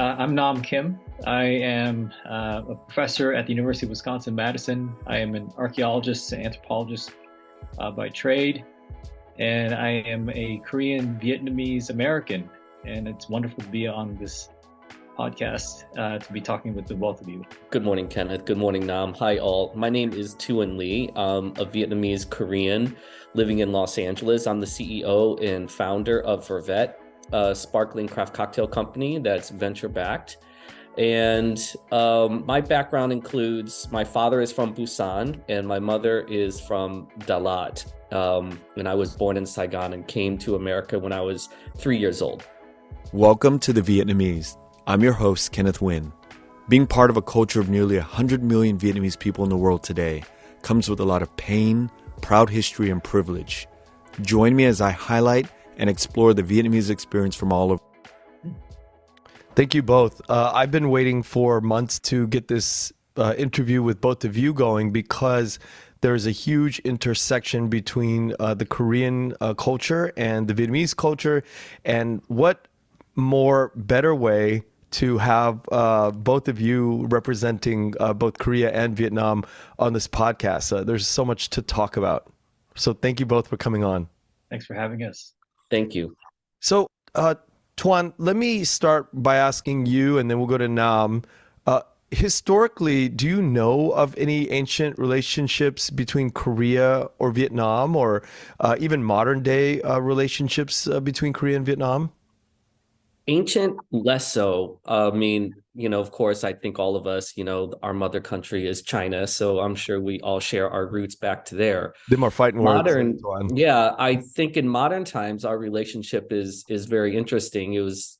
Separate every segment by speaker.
Speaker 1: I'm Nam Kim. I am a professor at the University of Wisconsin-Madison. I am an archaeologist and anthropologist by trade, and I am a Korean Vietnamese American. And it's wonderful to be on this podcast to be talking with the both of you.
Speaker 2: Good morning, Kenneth. Good morning, Nam. Hi, all. My name is Tuan Lee. I'm a Vietnamese Korean living in Los Angeles. I'm the CEO and founder of Vervet, a sparkling craft cocktail company that's venture-backed. And my background includes my father is from Busan and my mother is from Dalat. And I was born in Saigon and came to America when I was 3 years old.
Speaker 3: Welcome to The Vietnamese. I'm your host, Kenneth Nguyen. Being part of a culture of nearly 100 million Vietnamese people in the world today comes with a lot of pain, proud history, and privilege. Join me as I highlight and explore the Vietnamese experience from all over.
Speaker 4: Thank you both. I've been waiting for months to get this interview with both of you going because there's a huge intersection between the Korean culture and the Vietnamese culture. And what more better way to have both of you representing both Korea and Vietnam on this podcast. There's so much to talk about. So thank you both for coming on.
Speaker 1: Thanks for having us.
Speaker 2: Thank you.
Speaker 4: So, Tuan, let me start by asking you, and then we'll go to Nam. Historically, do you know of any ancient relationships between Korea or Vietnam, or even modern day relationships between Korea and Vietnam?
Speaker 2: Ancient, less so. Of course, I think all of us, our mother country is China. So I'm sure we all share our roots back to there.
Speaker 4: Them are fighting
Speaker 2: modern,
Speaker 4: words.
Speaker 2: Yeah, I think in modern times, our relationship is very interesting. It was,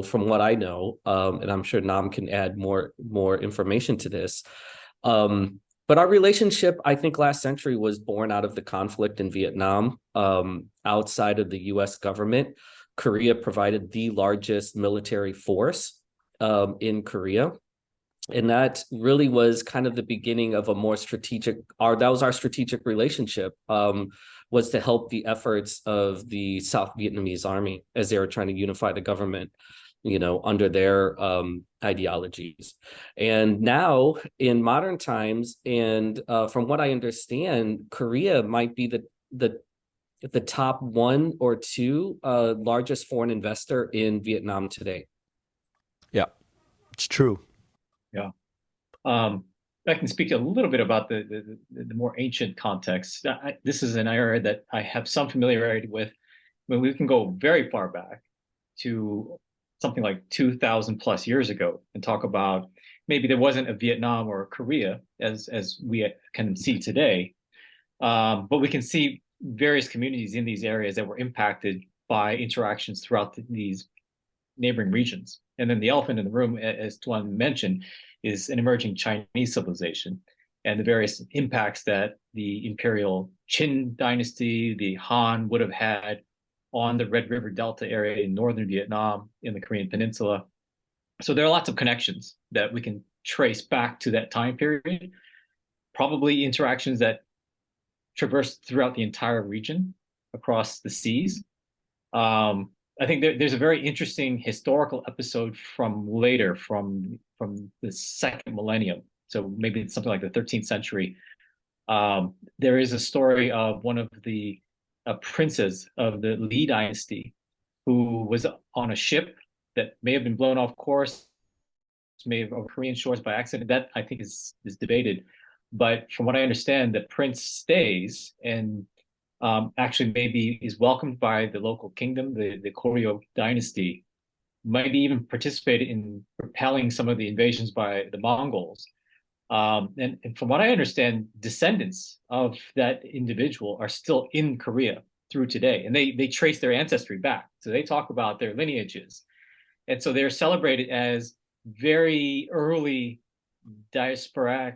Speaker 2: from what I know, and I'm sure Nam can add more information to this. But our relationship, I think last century was born out of the conflict in Vietnam, outside of the US government. Korea provided the largest military force in Korea. And that really was kind of the beginning of a more strategic, that was our strategic relationship, was to help the efforts of the South Vietnamese army as they were trying to unify the government, under their ideologies. And now in modern times, and from what I understand, Korea might be the top one or two largest foreign investor in Vietnam today.
Speaker 4: Yeah, it's true.
Speaker 1: Yeah. I can speak a little bit about the more ancient context. This is an area that I have some familiarity with. I mean, we can go very far back to something like 2,000 plus years ago and talk about maybe there wasn't a Vietnam or a Korea as we can see today, but we can see various communities in these areas that were impacted by interactions throughout these neighboring regions. And then the elephant in the room, as Tuan mentioned, is an emerging Chinese civilization and the various impacts that the imperial Qin dynasty, the Han, would have had on the Red River Delta area in northern Vietnam, in the Korean Peninsula. So there are lots of connections that we can trace back to that time period, probably interactions that traversed throughout the entire region across the seas. I think there's a very interesting historical episode from later, from the second millennium. So maybe it's something like the 13th century. There is a story of one of the princes of the Lee dynasty who was on a ship that may have been blown off course, may have over Korean shores by accident. That I think is debated. But from what I understand, the prince stays and actually maybe is welcomed by the local kingdom, the Koryo dynasty, maybe even participated in repelling some of the invasions by the Mongols. And from what I understand, descendants of that individual are still in Korea through today, and they trace their ancestry back. So they talk about their lineages. And so they're celebrated as very early diaspora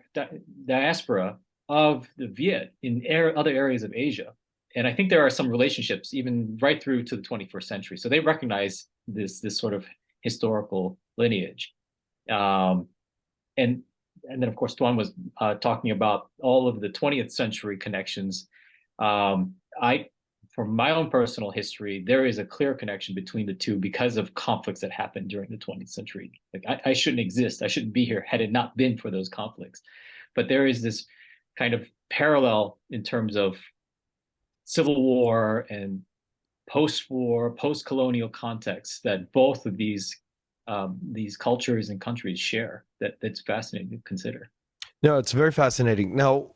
Speaker 1: of the Viet in other areas of Asia. And I think there are some relationships even right through to the 21st century. So they recognize this sort of historical lineage. And then, of course, Tuan was talking about all of the 20th century connections. I from my own personal history, there is a clear connection between the two because of conflicts that happened during the 20th century. Like I shouldn't exist. I shouldn't be here had it not been for those conflicts. But there is this kind of parallel in terms of civil war and post-war, post-colonial contexts that both of these cultures and countries share. That's fascinating to consider.
Speaker 4: No, it's very fascinating. Now,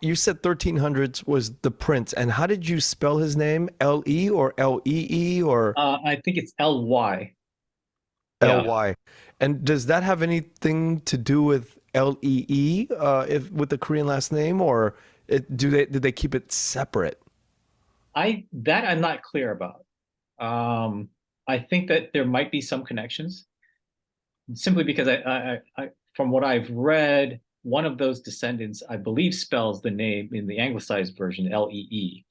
Speaker 4: you said 1300s was the prince, and how did you spell his name? L-E or L-E-E or
Speaker 1: I think it's L-Y.
Speaker 4: L-Y. And does that have anything to do with L-E-E, if with the Korean last name, or did they keep it separate?
Speaker 1: I'm not clear about. I think that there might be some connections, simply because I from what I've read, one of those descendants, I believe, spells the name in the anglicized version L-E-E,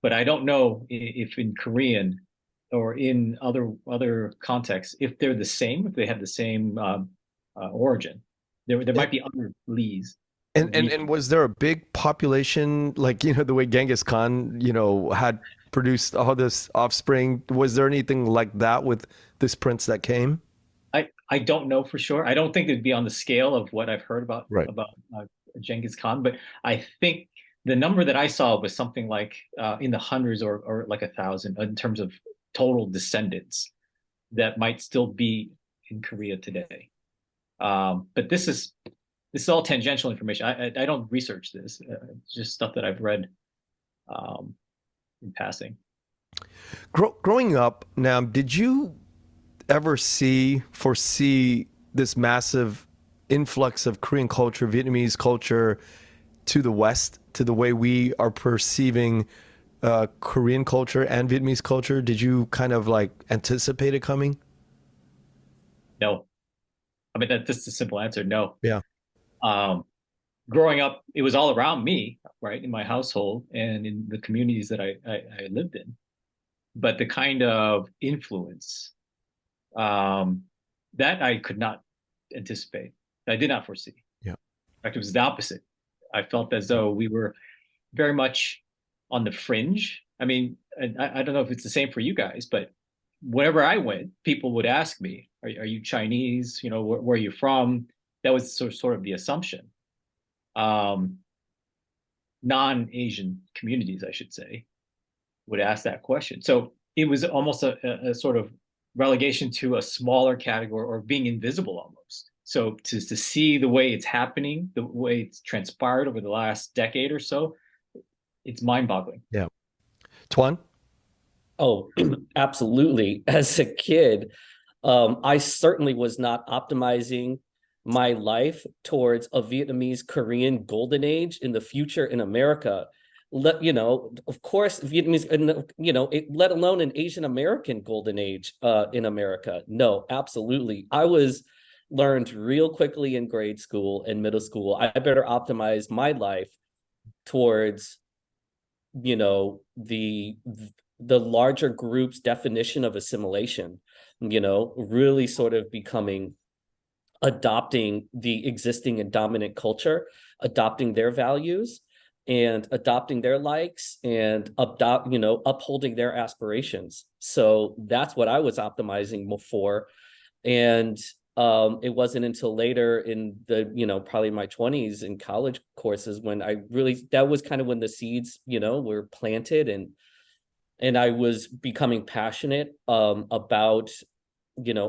Speaker 1: but I don't know if in Korean or in other contexts if they're the same, if they have the same origin. There might be other Lees.
Speaker 4: And was there a big population, like, the way Genghis Khan, had produced all this offspring? Was there anything like that with this prince that came?
Speaker 1: I don't know for sure. I don't think it'd be on the scale of what I've heard about Genghis Khan, but I think the number that I saw was something like in the hundreds or like 1,000 in terms of total descendants that might still be in Korea today. But this is all tangential information. I don't research this. It's just stuff that I've read in passing.
Speaker 4: Growing up, now, did you ever foresee this massive influx of Korean culture, Vietnamese culture to the West, to the way we are perceiving Korean culture and Vietnamese culture? Did you kind of like anticipate it coming?
Speaker 1: No. I mean, that's just a simple answer. No.
Speaker 4: Yeah.
Speaker 1: Growing up, it was all around me, right, in my household and in the communities that I lived in. But the kind of influence that I could not anticipate, I did not foresee.
Speaker 4: Yeah.
Speaker 1: In fact, it was the opposite. I felt as though we were very much on the fringe. I mean, I don't know if it's the same for you guys, but wherever I went, people would ask me, are you Chinese? Where are you from? That was sort of the assumption. Non-Asian communities, I should say, would ask that question. So it was almost a sort of relegation to a smaller category, or being invisible almost. So to see the way it's happening, the way it's transpired over the last decade or so, it's mind-boggling.
Speaker 4: Yeah. Tuan?
Speaker 2: Oh, absolutely. As a kid, I certainly was not optimizing my life towards a Vietnamese Korean golden age in the future in America. Of course, Vietnamese, let alone an Asian American golden age in America. No, absolutely. I learned real quickly in grade school and middle school, I better optimize my life towards, the larger group's definition of assimilation, really sort of adopting the existing and dominant culture, adopting their values, and adopting their likes, and upholding their aspirations. So that's what I was optimizing for. And it wasn't until later in the, probably my 20s in college courses when that was kind of when the seeds, were planted, and I was becoming passionate about,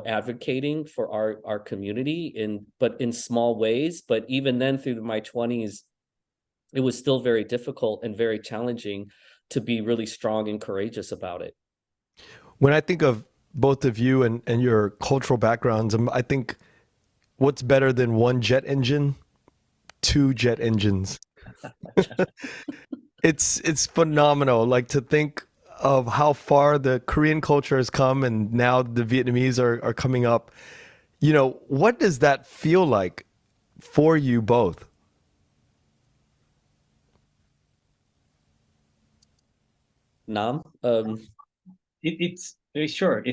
Speaker 2: advocating for our community but in small ways. But even then, through my 20s, it was still very difficult and very challenging to be really strong and courageous about it.
Speaker 4: When I think of both of you and your cultural backgrounds, I think, what's better than one jet engine? Two jet engines. It's phenomenal. Like, to think of how far the Korean culture has come, and now the Vietnamese are coming up. What does that feel like for you both?
Speaker 2: Nam?
Speaker 1: It's sure.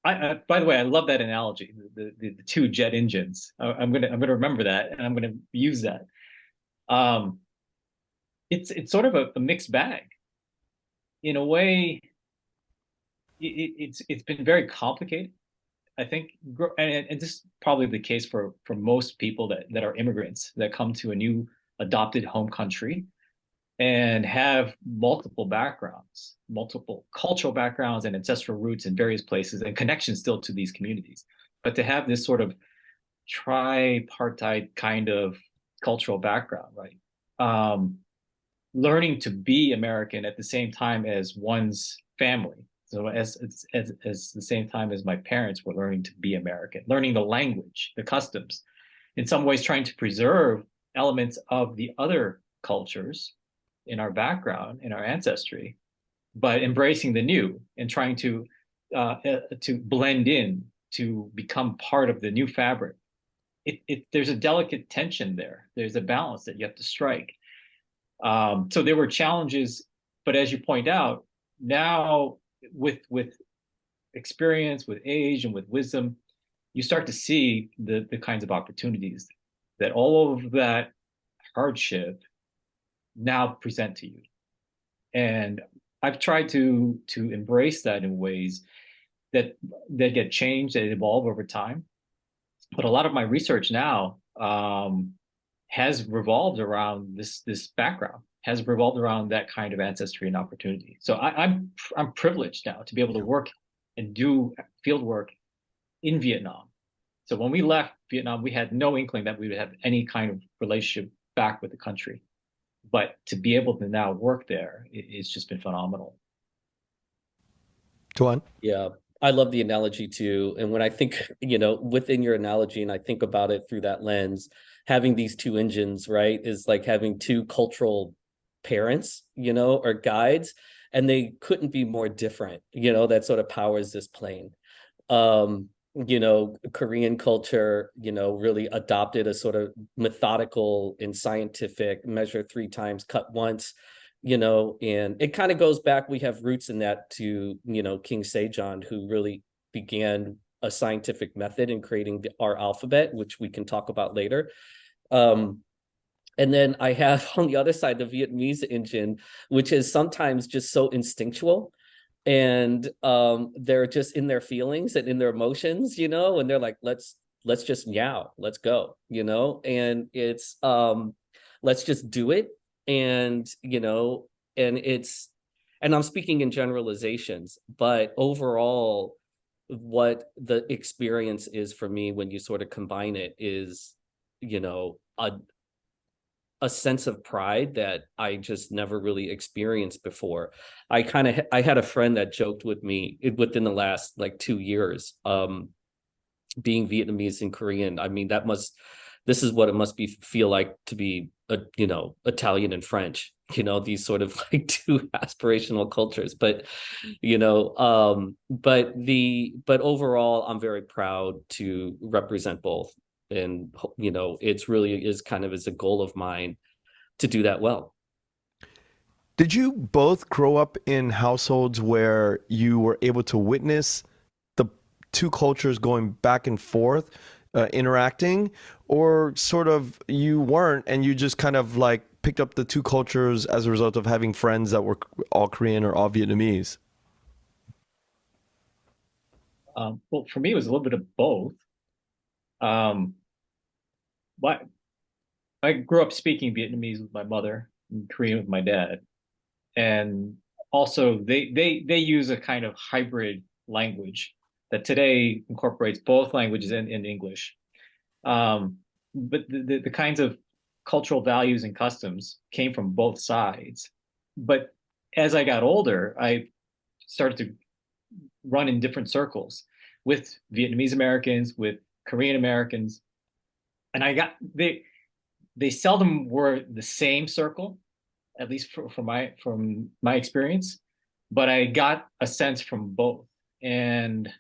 Speaker 1: By the way, I love that analogy, the two jet engines. I'm gonna remember that, and I'm gonna use that. It's sort of a mixed bag. in a way, it's been very complicated. I think, and this is probably the case for most people that are immigrants that come to a new adopted home country and have multiple backgrounds, multiple cultural backgrounds and ancestral roots in various places and connections still to these communities. But to have this sort of tripartite kind of cultural background, right? Learning to be American at the same time as one's family. So as the same time as my parents were learning to be American, learning the language, the customs, in some ways trying to preserve elements of the other cultures in our background, in our ancestry, but embracing the new and trying to blend in, to become part of the new fabric. There's a delicate tension there. There's a balance that you have to strike. So there were challenges, but as you point out, now with experience, with age, and with wisdom, you start to see the kinds of opportunities that all of that hardship now present to you. And I've tried to embrace that in ways that get changed, that evolve over time. But a lot of my research now has revolved around this background, has revolved around that kind of ancestry and opportunity. So I'm privileged now to be able to work and do field work in Vietnam. So when we left Vietnam, we had no inkling that we would have any kind of relationship back with the country. But to be able to now work there, it's just been phenomenal.
Speaker 4: Tuan?
Speaker 2: Yeah, I love the analogy too. And when I think, within your analogy, and I think about it through that lens, having these two engines, right, is like having two cultural parents, or guides, and they couldn't be more different, that sort of powers this plane. Korean culture, really adopted a sort of methodical and scientific measure 3 times, cut once, and it kind of goes back. We have roots in that to, King Sejong, who really began a scientific method in creating our alphabet, which we can talk about later. And then I have on the other side, the Vietnamese engine, which is sometimes just so instinctual. And they're just in their feelings and in their emotions, and they're like, let's just meow, let's go, and it's let's just do it. And and I'm speaking in generalizations, but overall, what the experience is for me when you sort of combine it is, a sense of pride that I just never really experienced before. I had a friend that joked with me within the last 2 years, being Vietnamese and Korean. I mean, this is what it must feel like to be Italian and French, these sort of two aspirational cultures. But but overall, I'm very proud to represent both. And, it's really is kind of as a goal of mine to do that well.
Speaker 4: Did you both grow up in households where you were able to witness the two cultures going back and forth, interacting, or sort of you weren't and you just kind of picked up the two cultures as a result of having friends that were all Korean or all Vietnamese?
Speaker 1: Well, for me, it was a little bit of both. But I grew up speaking Vietnamese with my mother and Korean with my dad. And also they use a kind of hybrid language that today incorporates both languages and English. But the kinds of cultural values and customs came from both sides. But as I got older, I started to run in different circles with Vietnamese Americans, with Korean Americans, and they seldom were the same circle, at least from my experience, but I got a sense from both. And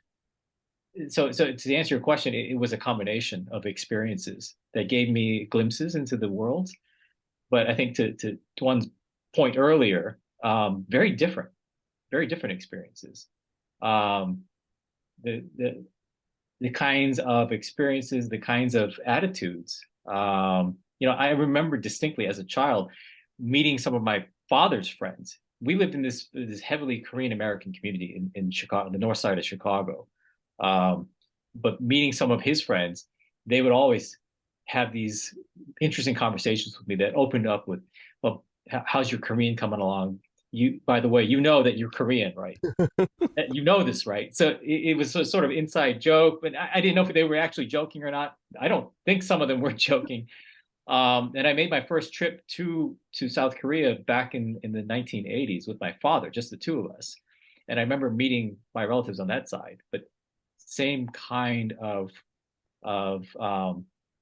Speaker 1: so to answer your question, it was a combination of experiences that gave me glimpses into the world. But I think to Tuan's point earlier, very different experiences. The kinds of experiences, the kinds of attitudes. I remember distinctly as a child meeting some of my father's friends we lived in this heavily Korean American community in Chicago, the north side of Chicago. But meeting some of his friends, they would always have these interesting conversations with me that opened up with, well, how's your Korean coming along? You, by the way, you know that you're Korean, right? You know this, right? So it was a sort of inside joke, but I didn't know if they were actually joking or not. I don't think some of them were joking. And I made my first trip to South Korea back in the 1980s with my father, just the two of us. And I remember meeting my relatives on that side, but same kind of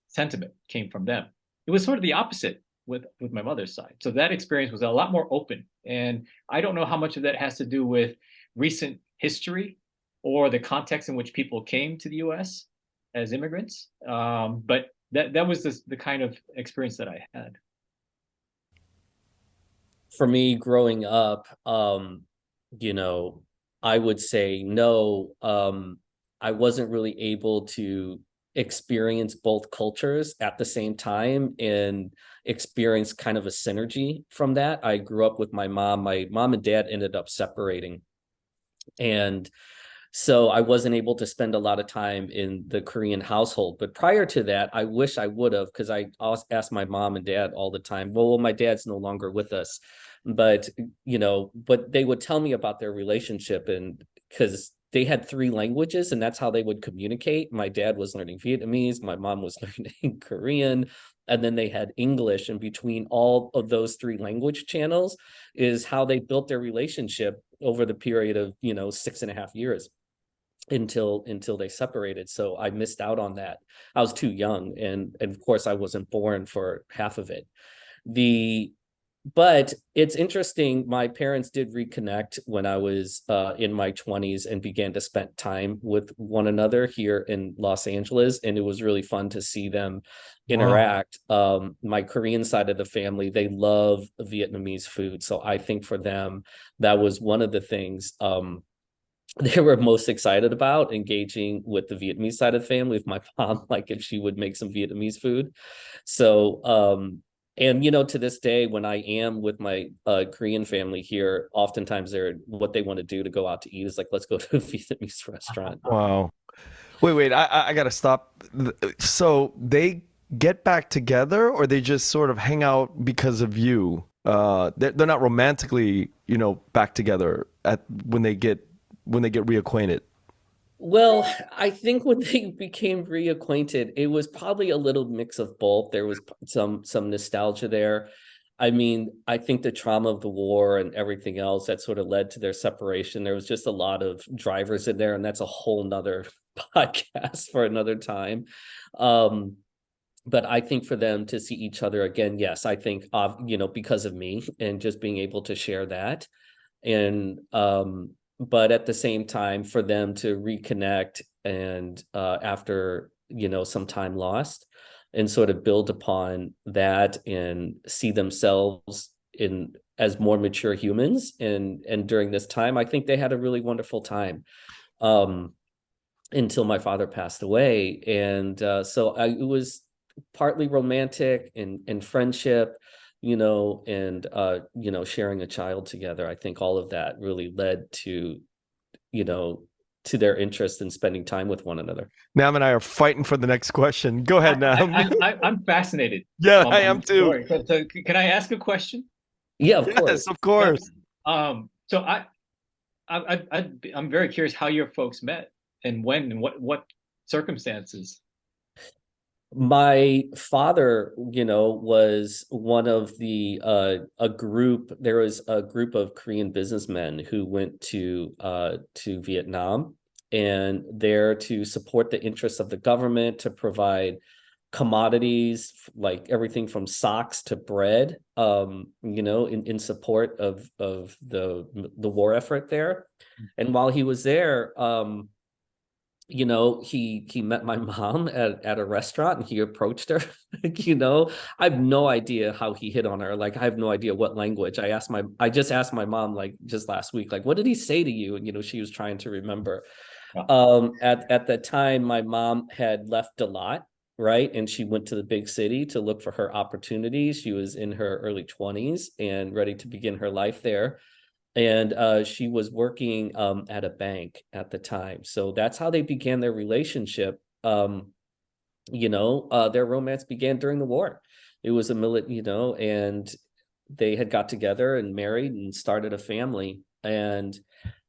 Speaker 1: sentiment came from them. It was sort of the opposite with my mother's side. So that experience was a lot more open. And I don't know how much of that has to do with recent history or the context in which people came to the US as immigrants. But that was the kind of experience that I had.
Speaker 2: For me, growing up, you know, I would say no. I wasn't really able to experience both cultures at the same time and experience kind of a synergy from that. I grew up with my mom. My mom and dad ended up separating. And so I wasn't able to spend a lot of time in the Korean household. But prior to that, I wish I would have, because I asked my mom and dad all the time, well, my dad's no longer with us. But, you know, but they would tell me about their relationship, and because they had three languages and that's how they would communicate. My dad was learning Vietnamese, my mom was learning Korean, and then they had English. And between all of those three language channels is how they built their relationship over the period of, you know, 6.5 years until they separated. So I missed out on that. I was too young, and of course I wasn't born for half of it. But it's interesting, my parents did reconnect when I was in my 20s and began to spend time with one another here in Los Angeles, and it was really fun to see them interact. Wow. My Korean side of the family, they love Vietnamese food, so I think for them that was one of the things they were most excited about, engaging with the Vietnamese side of the family, with my mom, like if she would make some Vietnamese food. So and, you know, to this day, when I am with my Korean family here, oftentimes what they want to do to go out to eat is like, let's go to a Vietnamese restaurant.
Speaker 4: Wow. Wait, I got to stop. So they get back together, or they just sort of hang out because of you? They're not romantically, you know, back together when they get reacquainted.
Speaker 2: Well, I think when they became reacquainted, it was probably a little mix of both. There was some nostalgia there. I mean, I think the trauma of the war and everything else that sort of led to their separation, there was just a lot of drivers in there, and that's a whole nother podcast for another time. But I think for them to see each other again, yes, I think, you know, because of me and just being able to share that. And but at the same time, for them to reconnect and after, you know, some time lost, and sort of build upon that and see themselves in as more mature humans. And during this time, I think they had a really wonderful time until my father passed away. And so it was partly romantic and friendship, you know, and, you know, sharing a child together. I think all of that really led to, you know, to their interest in spending time with one another.
Speaker 4: Nam and I are fighting for the next question. Go ahead, Nam.
Speaker 1: I'm fascinated.
Speaker 4: Yeah, I am too.
Speaker 1: So can I ask a question?
Speaker 2: Yeah, of course.
Speaker 4: Yes, of course.
Speaker 1: So I'm very curious how your folks met and when and what circumstances.
Speaker 2: My father, you know, was one of the there was a group of Korean businessmen who went to Vietnam, and there to support the interests of the government, to provide commodities like everything from socks to bread, you know, in support of the war effort there. And while he was there, you know, he met my mom at a restaurant, and he approached her. You know, I have no idea how he hit on her. Like, I have no idea what language. I just asked my mom, like, just last week, like, what did he say to you? And, you know, she was trying to remember. At the time, my mom had left a lot, right? And she went to the big city to look for her opportunities. She was in her early 20s and ready to begin her life there. And while he was there, you know, he met my mom at a restaurant, and he approached her. You know, I have no idea how he hit on her. Like, I have no idea what language. I asked my mom, like, just last week, like, what did he say to you? And, you know, she was trying to remember. At the time, my mom had left a lot, right? And she went to the big city to look for her opportunities and ready to begin her life there. and she was working at a bank at the time. So that's how they began their relationship. Their romance began during the war. It was and they had got together and married and started a family. And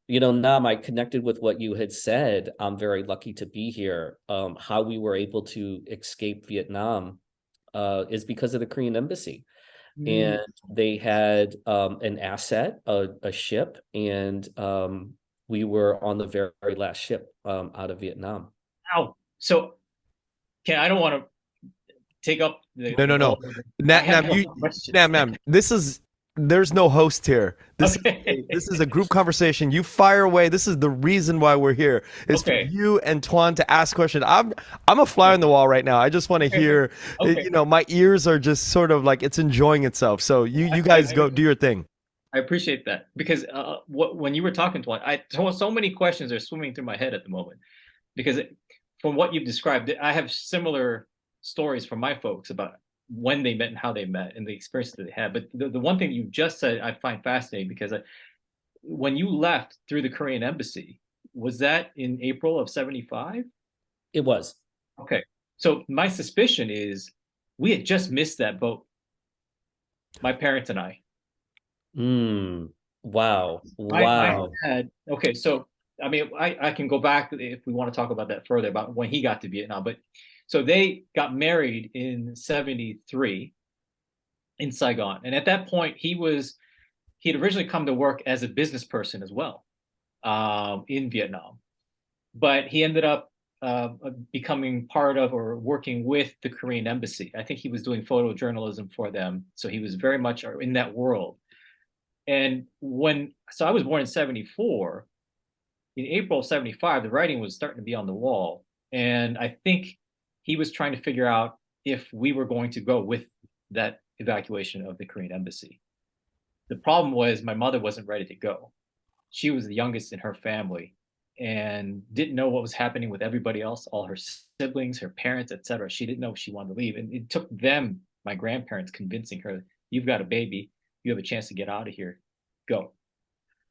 Speaker 2: Nam, I connected with what you had said. I'm very lucky to be here. How we were able to escape Vietnam is because of the Korean embassy. And they had an asset, a ship, and we were on the very last ship out of Vietnam.
Speaker 1: Wow. So, I don't want to take up the
Speaker 4: No. Nam, there's no host here. This is a group conversation. You fire away. This is the reason why we're here. It's for you and Tuan to ask questions. I'm a fly on the wall right now. I just want to hear. My ears are just sort of like it's enjoying itself. So you guys go do your thing.
Speaker 1: I appreciate that, because when you were talking, Tuan, so many questions are swimming through my head at the moment, because from what you've described, I have similar stories from my folks about when they met and how they met and the experiences that they had. But the one thing you just said I find fascinating, because when you left through the Korean embassy, was that in April of 75?
Speaker 2: It was.
Speaker 1: Okay. So my suspicion is we had just missed that boat, my parents and I.
Speaker 2: Wow.
Speaker 1: Okay, so I mean, I can go back if we want to talk about that further, about when he got to Vietnam. But so they got married in 73 in Saigon. And at that point, he'd originally come to work as a business person as well in Vietnam. But he ended up becoming part of or working with the Korean embassy. I think he was doing photojournalism for them. So he was very much in that world. And so I was born in 74. In April of 75, the writing was starting to be on the wall. And I think he was trying to figure out if we were going to go with that evacuation of the Korean embassy. The problem was my mother wasn't ready to go. She was the youngest in her family and didn't know what was happening with everybody else, all her siblings, her parents, etc. She didn't know if she wanted to leave. And it took them, my grandparents, convincing her, you've got a baby, you have a chance to get out of here, go.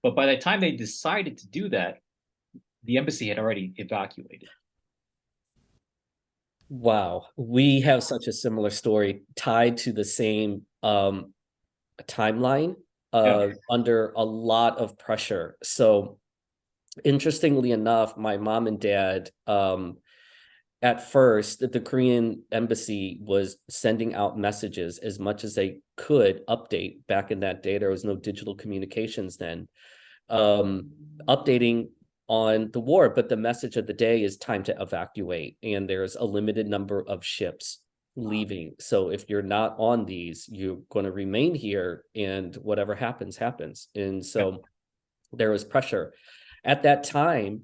Speaker 1: But by the time they decided to do that, the embassy had already evacuated.
Speaker 2: Wow. We have such a similar story tied to the same timeline under a lot of pressure. So interestingly enough, my mom and dad, at first, the Korean embassy was sending out messages as much as they could update. Back in that day, there was no digital communications then, updating on the war, but the message of the day is time to evacuate, and there's a limited number of ships leaving. So if you're not on these, you're going to remain here, and whatever happens, happens. And so there was pressure. At that time,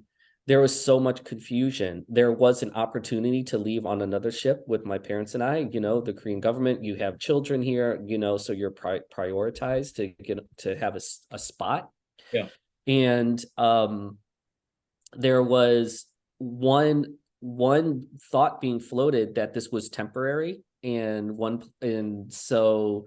Speaker 2: there was so much confusion. There was an opportunity to leave on another ship with my parents and I. The Korean government, you have children here, so you're prioritized to have a spot.
Speaker 1: Yeah.
Speaker 2: And there was one thought being floated that this was temporary, and so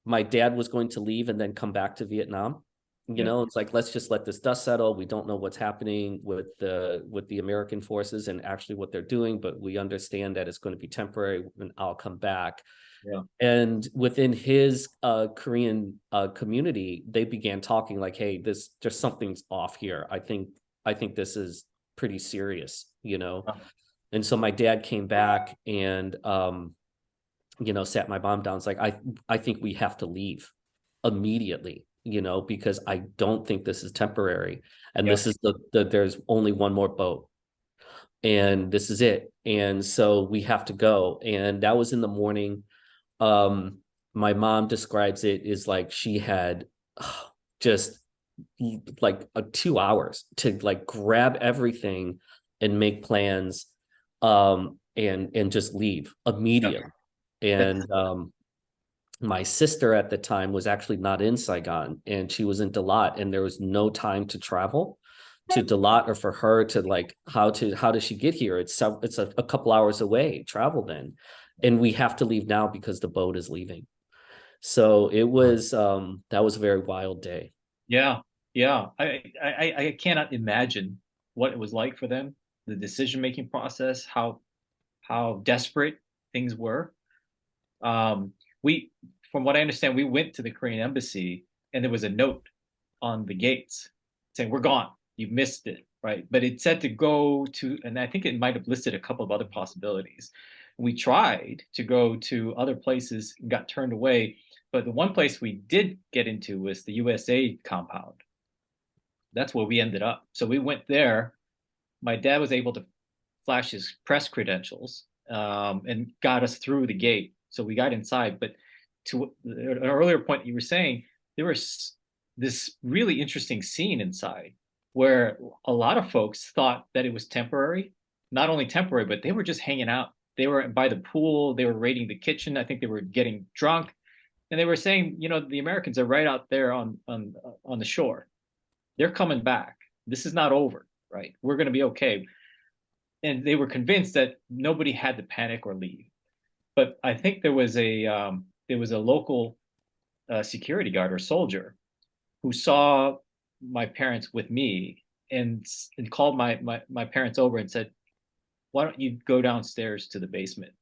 Speaker 2: my dad was going to leave and then come back to Vietnam. It's like, let's just let this dust settle. We don't know what's happening with the American forces and actually what they're doing, but we understand that it's going to be temporary and I'll come back.
Speaker 1: Yeah.
Speaker 2: And within his Korean community, they began talking like, hey, there's something's off here. I think this is pretty serious, And so my dad came back and sat my mom down. It's like, I think we have to leave immediately, because I don't think this is temporary. And this is there's only one more boat. And this is it. And so we have to go. And that was in the morning. My mom describes it as like she had just like 2 hours to like grab everything and make plans and just leave immediately. And my sister at the time was actually not in Saigon, and she was in Dalat, and there was no time to travel to Dalat, or for her to like how does she get here? It's a couple hours away travel then. And we have to leave now because the boat is leaving. So it was that was a very wild day.
Speaker 1: Yeah, yeah. I cannot imagine what it was like for them, the decision-making process, how desperate things were. We, from what I understand, we went to the Korean embassy and there was a note on the gates saying, "We're gone. You've missed it," right? But it said to go to, and I think it might have listed a couple of other possibilities. We tried to go to other places and got turned away. But the one place we did get into was the USA compound. That's where we ended up. So we went there. My dad was able to flash his press credentials, and got us through the gate. So we got inside. But to an earlier point you were saying, there was this really interesting scene inside where a lot of folks thought that it was temporary. Not only temporary, but they were just hanging out. They were by the pool. They were raiding the kitchen. I think they were getting drunk, and they were saying, the Americans are right out there on the shore. They're coming back. This is not over, right? We're going to be okay. And they were convinced that nobody had to panic or leave. But I think there was a local security guard or soldier who saw my parents with me and called my parents over and said, "Why don't you go downstairs to the basement?"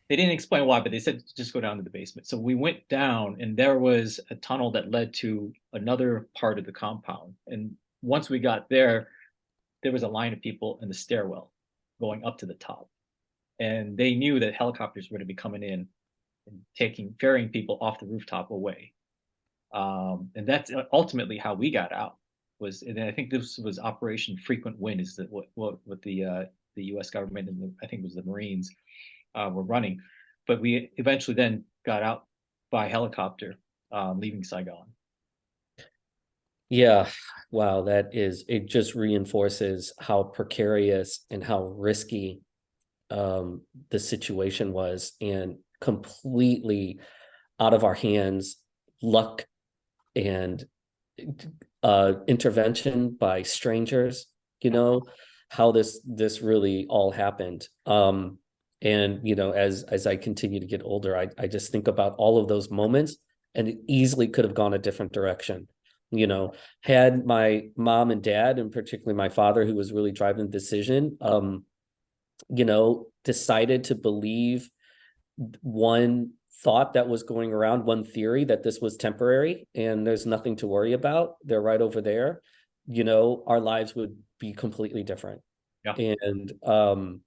Speaker 1: They didn't explain why, but they said just go down to the basement. So we went down, and there was a tunnel that led to another part of the compound. And once we got there was a line of people in the stairwell going up to the top. And they knew that helicopters were going to be coming in and ferrying people off the rooftop away. And that's ultimately how we got out. And I think this was Operation Frequent Wind, is that what the U.S. government and I think it was the Marines were running. But we eventually then got out by helicopter, leaving Saigon.
Speaker 2: Yeah, wow, it just reinforces how precarious and how risky the situation was, and completely out of our hands. Luck and intervention by strangers, how this really all happened. And as I continue to get older, I just think about all of those moments, and it easily could have gone a different direction. Had my mom and dad, and particularly my father, who was really driving the decision, decided to believe one thought that was going around, one theory, that this was temporary and there's nothing to worry about, they're right over there, our lives would be completely different.
Speaker 1: Yeah.
Speaker 2: And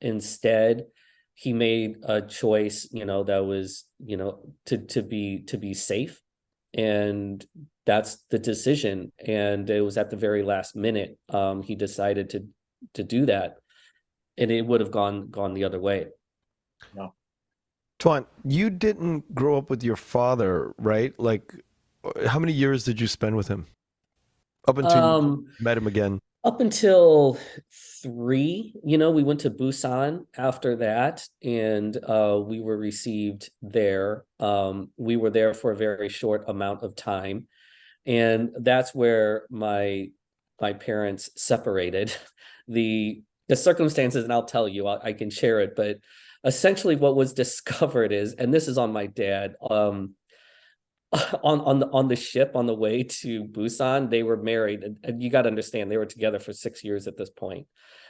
Speaker 2: instead he made a choice, that was, to be safe. And that's the decision. And it was at the very last minute, he decided to do that, and it would have gone the other way.
Speaker 1: No.
Speaker 4: Tuan, you didn't grow up with your father, right? Like, how many years did you spend with him up until you met him again?
Speaker 2: Up until 3, we went to Busan after that, and we were received there. We were there for a very short amount of time, and that's where my parents separated. The circumstances, and I'll tell you, I can share it, but essentially what was discovered is, and this is on my dad, on the ship on the way to Busan, they were married, and you got to understand, they were together for 6 years at this point.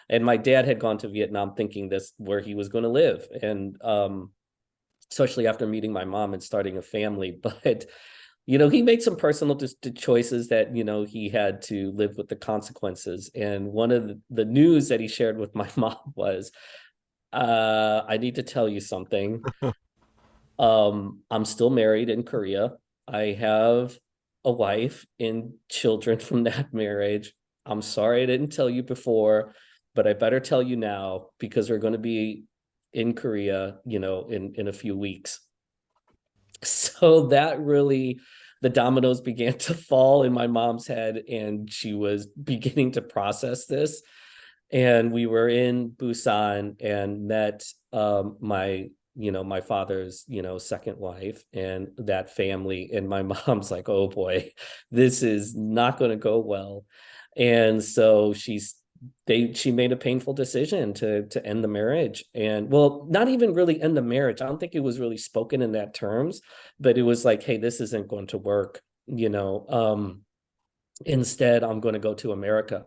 Speaker 2: And my dad had gone to Vietnam thinking this where he was going to live, and especially after meeting my mom and starting a family. But he made some personal choices that he had to live with the consequences. And one of the news that he shared with my mom was, I need to tell you something. I'm still married in Korea. I have a wife and children from that marriage. I'm sorry I didn't tell you before, but I better tell you now, because we're going to be in Korea, in a few weeks. So that really, the dominoes began to fall in my mom's head, and she was beginning to process this. And we were in Busan and met my father's, second wife and that family. And my mom's like, oh boy, this is not going to go well. And so she she made a painful decision to end the marriage. And well, not even really end the marriage. I don't think it was really spoken in that terms, but it was like, hey, this isn't going to work, you know. Instead, I'm going to go to America.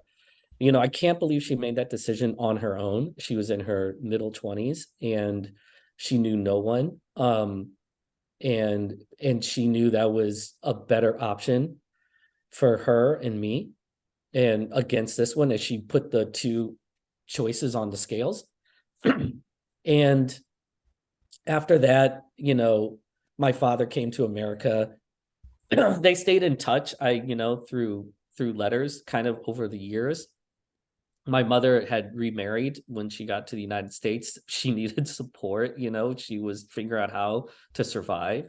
Speaker 2: You know, I can't believe she made that decision on her own. She was in her middle 20s and she knew no one. And she knew that was a better option for her and me, and against this one, as she put the two choices on the scales. And after that, you know, my father came to America. They stayed in touch, through letters kind of over the years. My mother had remarried when she got to the United States. She needed support, you know, she was figuring out how to survive.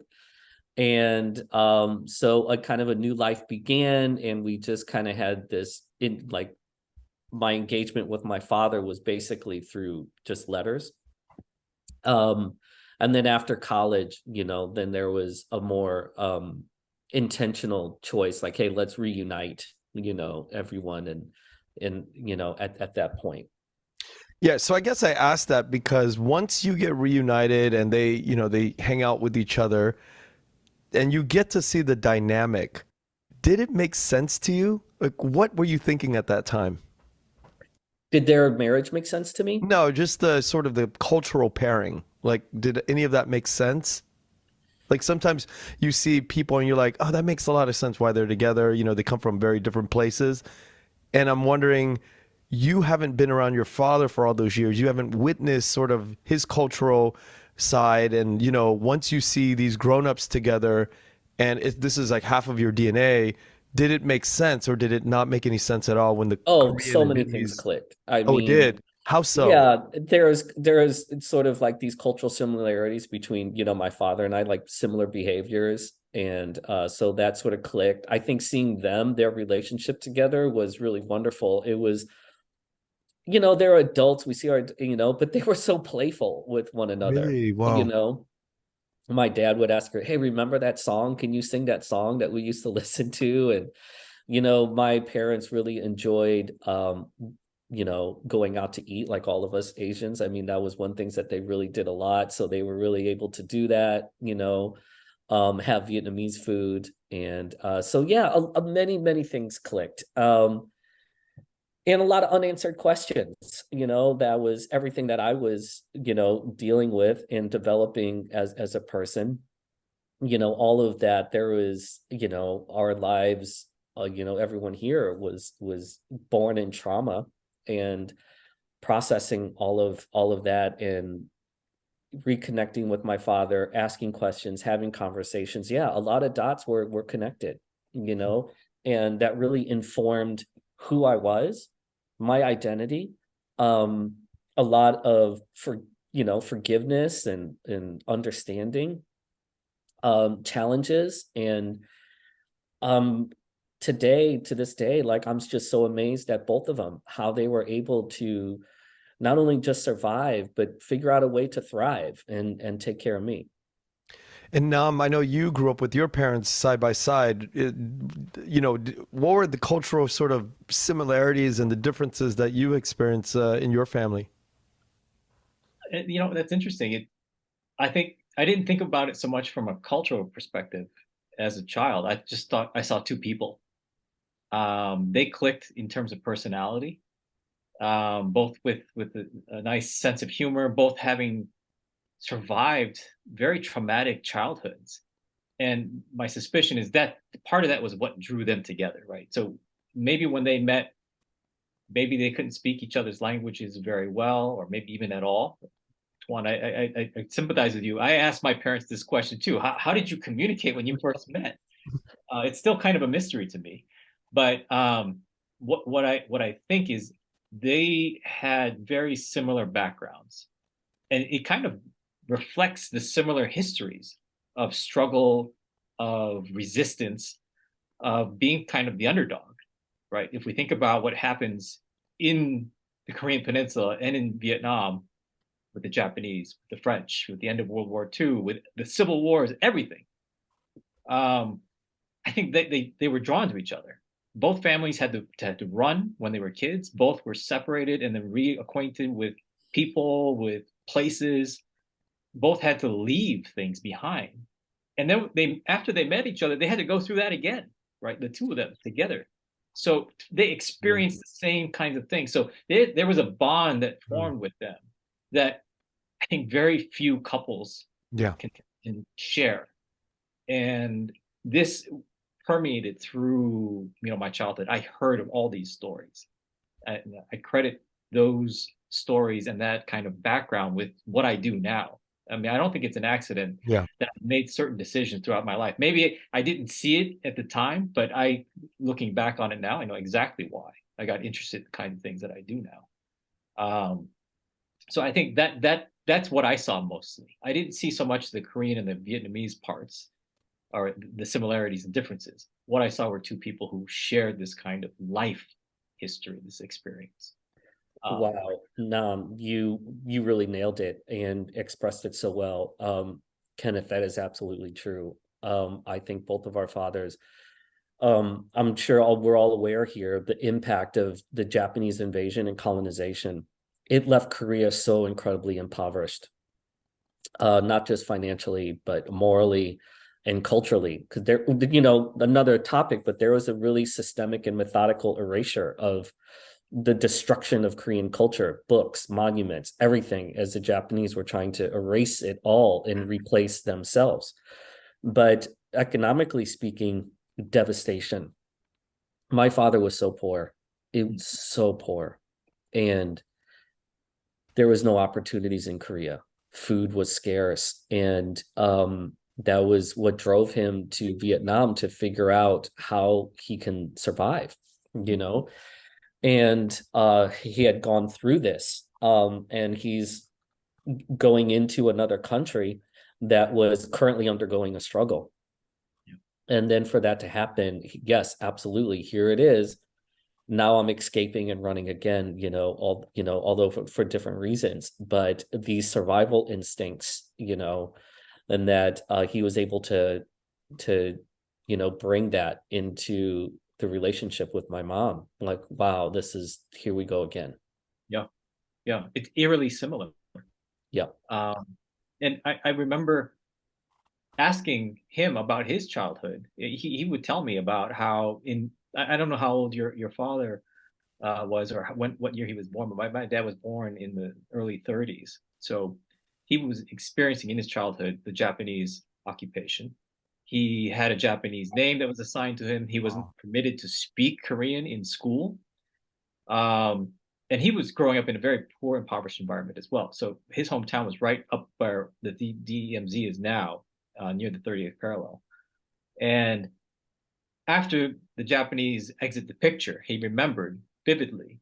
Speaker 2: And so a kind of a new life began, and we just kind of had this in like my engagement with my father was basically through just letters. And then after college, you know, then there was a more intentional choice, like, hey, let's reunite, you know, everyone, and you know, at that point.
Speaker 4: Yeah, so I guess I asked that because once you get reunited and they, you know, they hang out with each other and you get to see the dynamic, did it make sense to you? Like, what were you thinking at that time?
Speaker 2: Did their marriage make sense to me?
Speaker 4: No, just the sort of the cultural pairing. Like, did any of that make sense? Like sometimes you see people and you're like, oh, that makes a lot of sense why they're together. You know, they come from very different places. And I'm wondering, you haven't been around your father for all those years. You haven't witnessed sort of his cultural side. And, you know, once you see these grown-ups together and this is like half of your DNA, did it make sense or did it not make any sense at all when the
Speaker 2: Oh,
Speaker 4: Korean
Speaker 2: so
Speaker 4: and
Speaker 2: many things
Speaker 4: Vietnamese?
Speaker 2: clicked. I
Speaker 4: Oh, it
Speaker 2: mean,
Speaker 4: did. How so?
Speaker 2: yeah, there is sort of like these cultural similarities between, you know, my father and I, like similar behaviors. And so that sort of clicked. I think seeing their relationship together was really wonderful. It was, you know, they're adults. We see our, you know, but they were so playful with one another,
Speaker 4: Really?
Speaker 2: you
Speaker 4: Wow.
Speaker 2: know. My dad would ask her, hey, remember that song? Can you sing that song that we used to listen to? And you know, my parents really enjoyed you know, going out to eat like all of us Asians. I mean, that was one thing that they really did a lot. So they were really able to do that, you know, have Vietnamese food. And so yeah, many, many things clicked. And a lot of unanswered questions, you know, that was everything that I was, you know, dealing with and developing as a person. You know, all of that, there was, you know, our lives, you know, everyone here was born in trauma, and processing all of that and reconnecting with my father, asking questions, having conversations. Yeah, a lot of dots were connected, you know, and that really informed who I was, my identity, um, a lot of forgiveness and understanding, challenges. And um to this day, like I'm just so amazed at both of them, how they were able to not only just survive but figure out a way to thrive and take care of me.
Speaker 4: And I know you grew up with your parents side by side. You know, what were the cultural sort of similarities and the differences that you experienced in your family?
Speaker 1: You know, that's interesting. I think I didn't think about it so much from a cultural perspective as a child. I just thought I saw two people. They clicked in terms of personality, both with a nice sense of humor, both having survived very traumatic childhoods. And my suspicion is that part of that was what drew them together, right? So maybe when they met, maybe they couldn't speak each other's languages very well, or maybe even at all. Tuan, I sympathize with you. I asked my parents this question too. How did you communicate when you first met? It's still kind of a mystery to me. But what I think is they had very similar backgrounds, and it kind of reflects the similar histories of struggle, of resistance, of being kind of the underdog, right? If we think about what happens in the Korean Peninsula and in Vietnam with the Japanese, with the French, with the end of World War II, with the civil wars, everything. I think they were drawn to each other. both families had to run when they were kids. Both were separated and then reacquainted with people, with places. Both had to leave things behind. And then after they met each other, they had to go through that again, right? The two of them together. So they experienced the same kinds of things. So there was a bond that formed with them that I think very few couples can share. And this permeated through, my childhood. I heard of all these stories. I credit those stories and that kind of background with what I do now. I mean, I don't think it's an accident that I made certain decisions throughout my life. Maybe I didn't see it at the time, but looking back on it now, I know exactly why I got interested in the kind of things that I do now. So I think that's what I saw mostly. I didn't see so much the Korean and the Vietnamese parts or the similarities and differences. What I saw were two people who shared this kind of life history, this experience.
Speaker 2: Wow, Nam, you really nailed it and expressed it so well. Kenneth, that is absolutely true. I think both of our fathers, I'm sure we're all aware here of the impact of the Japanese invasion and colonization. It left Korea so incredibly impoverished, not just financially, but morally and culturally. Because there, another topic, but there was a really systemic and methodical erasure of the destruction of Korean culture, books, monuments, everything, as the Japanese were trying to erase it all and replace themselves. But economically speaking, devastation. My father was so poor. It was so poor. And there was no opportunities in Korea. Food was scarce. And that was what drove him to Vietnam, to figure out how he can survive, And he had gone through this, and he's going into another country that was currently undergoing a struggle. And then for that to happen, yes, absolutely, here it is. Now I'm escaping and running again, although for different reasons. But these survival instincts, and that he was able to bring that into the relationship with my mom. Like, wow, here we go again.
Speaker 1: Yeah, it's eerily similar.
Speaker 2: Yeah.
Speaker 1: And I remember asking him about his childhood. He would tell me about how I don't know how old your father was or what year he was born, but my dad was born in the early 30s. So he was experiencing in his childhood the Japanese occupation. He had a Japanese name that was assigned to him. He wasn't permitted to speak Korean in school. And he was growing up in a very poor, impoverished environment as well. So his hometown was right up where the DMZ is now, near the 30th parallel. And after the Japanese exit the picture, he remembered vividly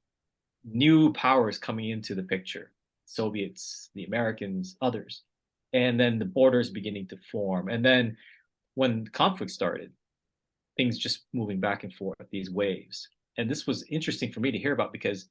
Speaker 1: new powers coming into the picture, Soviets, the Americans, others. And then the borders beginning to form. And then when the conflict started, things just moving back and forth, these waves. And this was interesting for me to hear about because,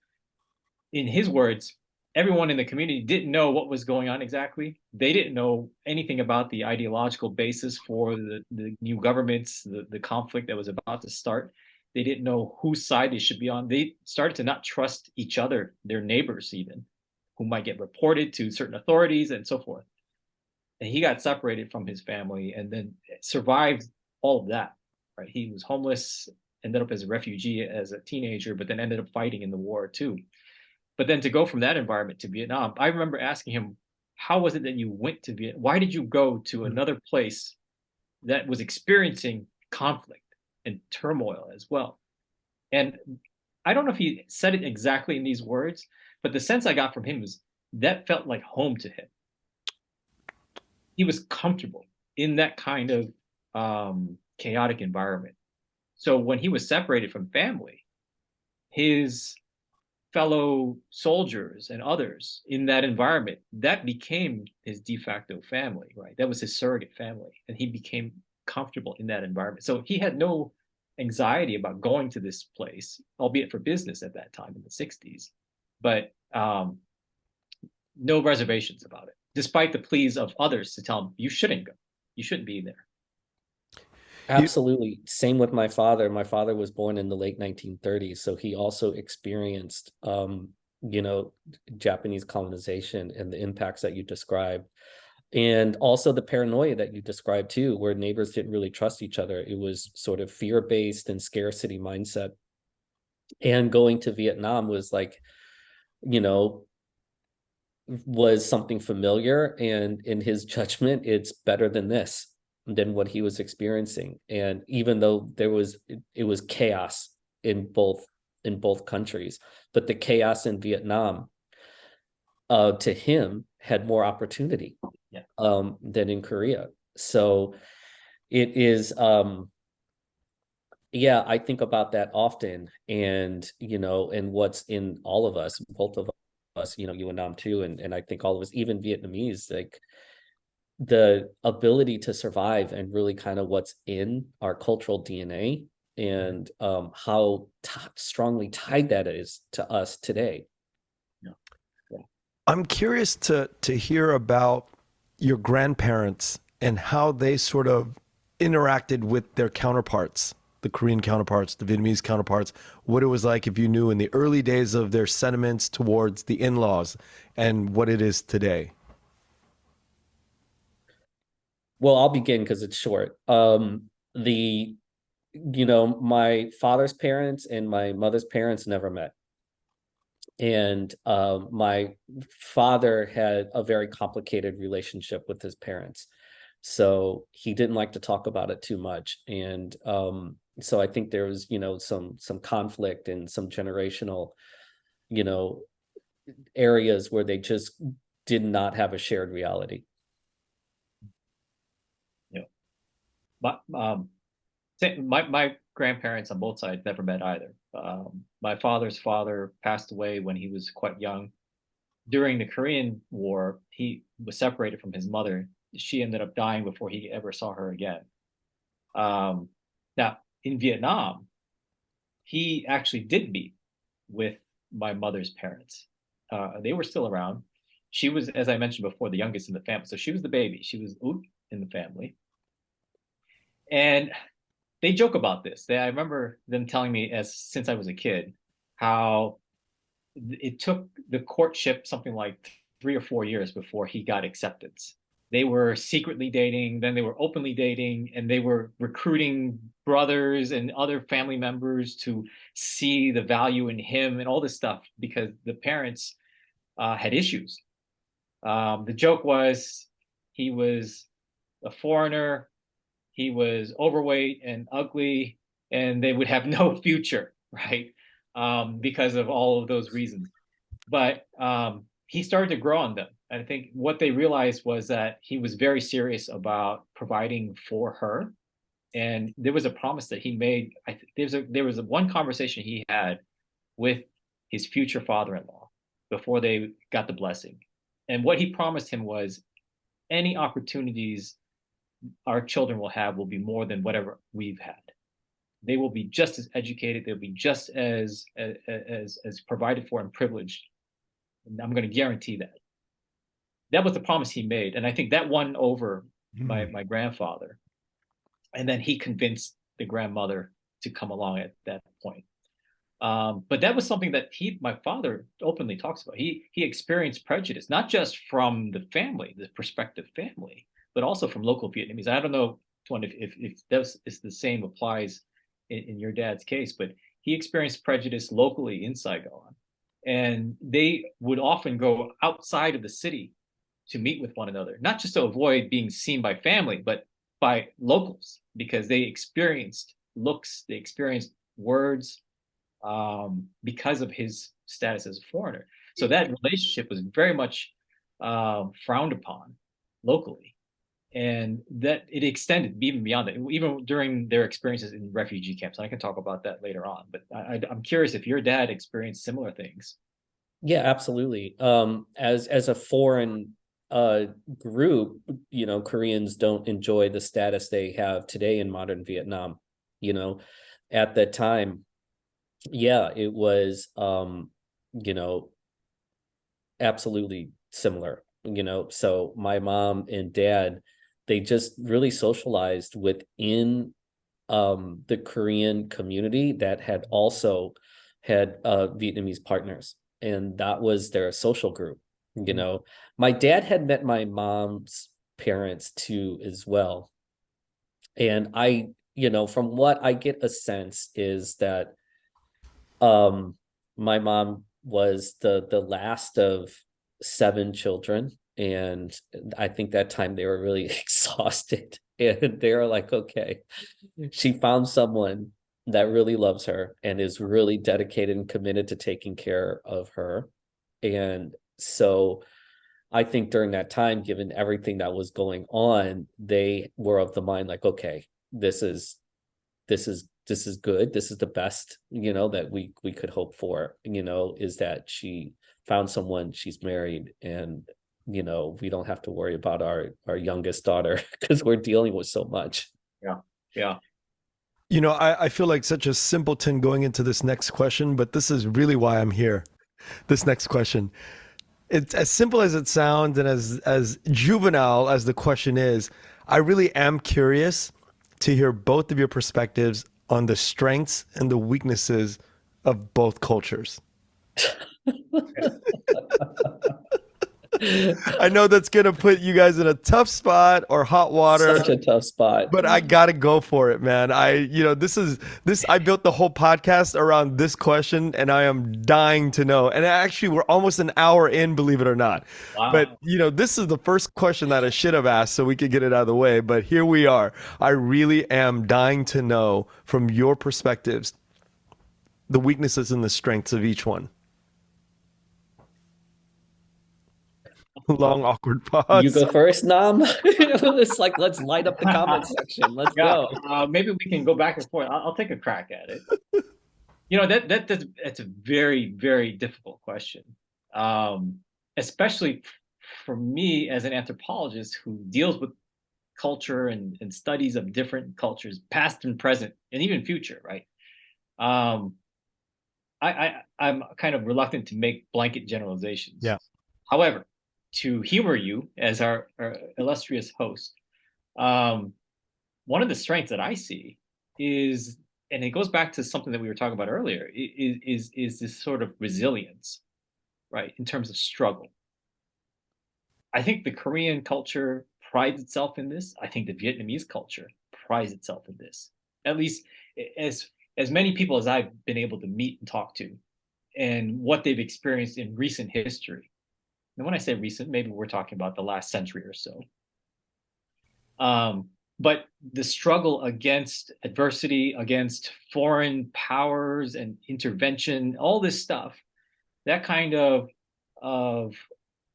Speaker 1: in his words, everyone in the community didn't know what was going on exactly. They didn't know anything about the ideological basis for the new governments, the conflict that was about to start. They didn't know whose side they should be on. They started to not trust each other, their neighbors even, who might get reported to certain authorities and so forth. And he got separated from his family and then survived all of that, right? He was homeless, ended up as a refugee as a teenager, but then ended up fighting in the war too. But then to go from that environment to Vietnam, I remember asking him, how was it that you went to Vietnam? Why did you go to another place that was experiencing conflict and turmoil as well? And I don't know if he said it exactly in these words, but the sense I got from him was that felt like home to him. He was comfortable in that kind of chaotic environment. So when he was separated from family, his fellow soldiers and others in that environment, that became his de facto family, right? That was his surrogate family. And he became comfortable in that environment. So he had no anxiety about going to this place, albeit for business at that time in the 60s, but no reservations about it, despite the pleas of others to tell him, you shouldn't go. You shouldn't be there.
Speaker 2: Absolutely. Same with my father. My father was born in the late 1930s, so he also experienced, you know, Japanese colonization and the impacts that you described. And also the paranoia that you described too, where neighbors didn't really trust each other. It was sort of fear-based and scarcity mindset. And going to Vietnam was like, you know, was something familiar. And in his judgment, it's better than this, than what he was experiencing. And even though it was chaos in both countries, but the chaos in Vietnam, to him, had more opportunity,
Speaker 1: Yeah.
Speaker 2: Than in Korea. So it is, yeah, I think about that often, and you know, and what's in all of us, both of us, you know, you and Nam too, and I think all of us, even Vietnamese, like the ability to survive and really kind of what's in our cultural DNA, and how strongly tied that is to us today.
Speaker 1: Yeah.
Speaker 2: Yeah.
Speaker 4: I'm curious to hear about your grandparents and how they sort of interacted with their counterparts, the Korean counterparts, the Vietnamese counterparts, what it was like, if you knew, in the early days of their sentiments towards the in-laws, and what it is today.
Speaker 2: Well, I'll begin because it's short. The You know, my father's parents and my mother's parents never met. And my father had a very complicated relationship with his parents. So he didn't like to talk about it too much. And so I think there was, you know, some conflict and some generational, you know, areas where they just did not have a shared reality.
Speaker 1: Yeah. But my grandparents on both sides never met either. My father's father passed away when he was quite young. During the Korean War, he was separated from his mother. She ended up dying before he ever saw her again. Um, Now, in Vietnam, he actually did meet with my mother's parents. They were still around. She was, as I mentioned before, the youngest in the family. So she was the baby. She was Oot in the family. And they joke about this. I remember them telling me, as since I was a kid, how it took the courtship something like 3 or 4 years before he got acceptance. They were secretly dating, then they were openly dating, and they were recruiting brothers and other family members to see the value in him and all this stuff because the parents had issues. The joke was he was a foreigner, he was overweight and ugly, and they would have no future, right? Because of all of those reasons. But he started to grow on them. And I think what they realized was that he was very serious about providing for her. And there was a promise that he made. There was one conversation he had with his future father-in-law before they got the blessing. And what he promised him was any opportunities our children will have will be more than whatever we've had. They will be just as educated. They'll be just as provided for and privileged. And I'm going to guarantee that. That was the promise he made, and I think that won over my grandfather. And then he convinced the grandmother to come along at that point. But that was something that my father openly talks about. He experienced prejudice, not just from the family, the prospective family, but also from local Vietnamese. I don't know, Tuan, if that is the same applies in your dad's case, but he experienced prejudice locally in Saigon. And they would often go outside of the city to meet with one another, not just to avoid being seen by family, but by locals, because they experienced looks, they experienced words, because of his status as a foreigner. So that relationship was very much frowned upon locally, and that it extended even beyond that, even during their experiences in refugee camps. And I can talk about that later on, but I'm curious if your dad experienced similar things.
Speaker 2: Yeah, absolutely. As a foreign group, you know, Koreans don't enjoy the status they have today in modern Vietnam. You know, at that time, yeah, it was you know, absolutely similar. You know, so my mom and dad, they just really socialized within the Korean community that had also had Vietnamese partners, and that was their social group. You know, my dad had met my mom's parents too as well, and I, you know, from what I get a sense is that um my mom was the last of 7 children, and I think that time they were really exhausted, and they were like, okay, she found someone that really loves her and is really dedicated and committed to taking care of her. And so I think during that time, given everything that was going on, they were of the mind like, okay, this is good. This is the best, you know, that we could hope for, you know, is that she found someone, she's married, and you know, we don't have to worry about our youngest daughter because we're dealing with so much.
Speaker 1: Yeah. Yeah.
Speaker 4: You know, I feel like such a simpleton going into this next question, but this is really why I'm here. This next question. It's as simple as it sounds, and as juvenile as the question is, I really am curious to hear both of your perspectives on the strengths and the weaknesses of both cultures. I know that's going to put you guys in a tough spot or hot water.
Speaker 2: Such a tough spot.
Speaker 4: But I got to go for it, man. I built the whole podcast around this question, and I am dying to know. And actually, we're almost an hour in, believe it or not.
Speaker 1: Wow.
Speaker 4: But, you know, this is the first question that I should have asked so we could get it out of the way. But here we are. I really am dying to know from your perspectives the weaknesses and the strengths of each one. Long, awkward pause.
Speaker 2: You go first, Nam. It's like, let's light up the comment section. Let's go.
Speaker 1: Maybe we can go back and forth. I'll take a crack at it. You know, that's a very, very difficult question, especially for me as an anthropologist who deals with culture and studies of different cultures, past and present, and even future, right? I'm kind of reluctant to make blanket generalizations.
Speaker 4: Yeah.
Speaker 1: However, to humor you as our illustrious host, one of the strengths that I see is, and it goes back to something that we were talking about earlier, is this sort of resilience, right, in terms of struggle. I think the Korean culture prides itself in this. I think the Vietnamese culture prides itself in this. At least as many people as I've been able to meet and talk to, and what they've experienced in recent history. And when I say recent, maybe we're talking about the last century or so. But the struggle against adversity, against foreign powers and intervention, all this stuff, that kind of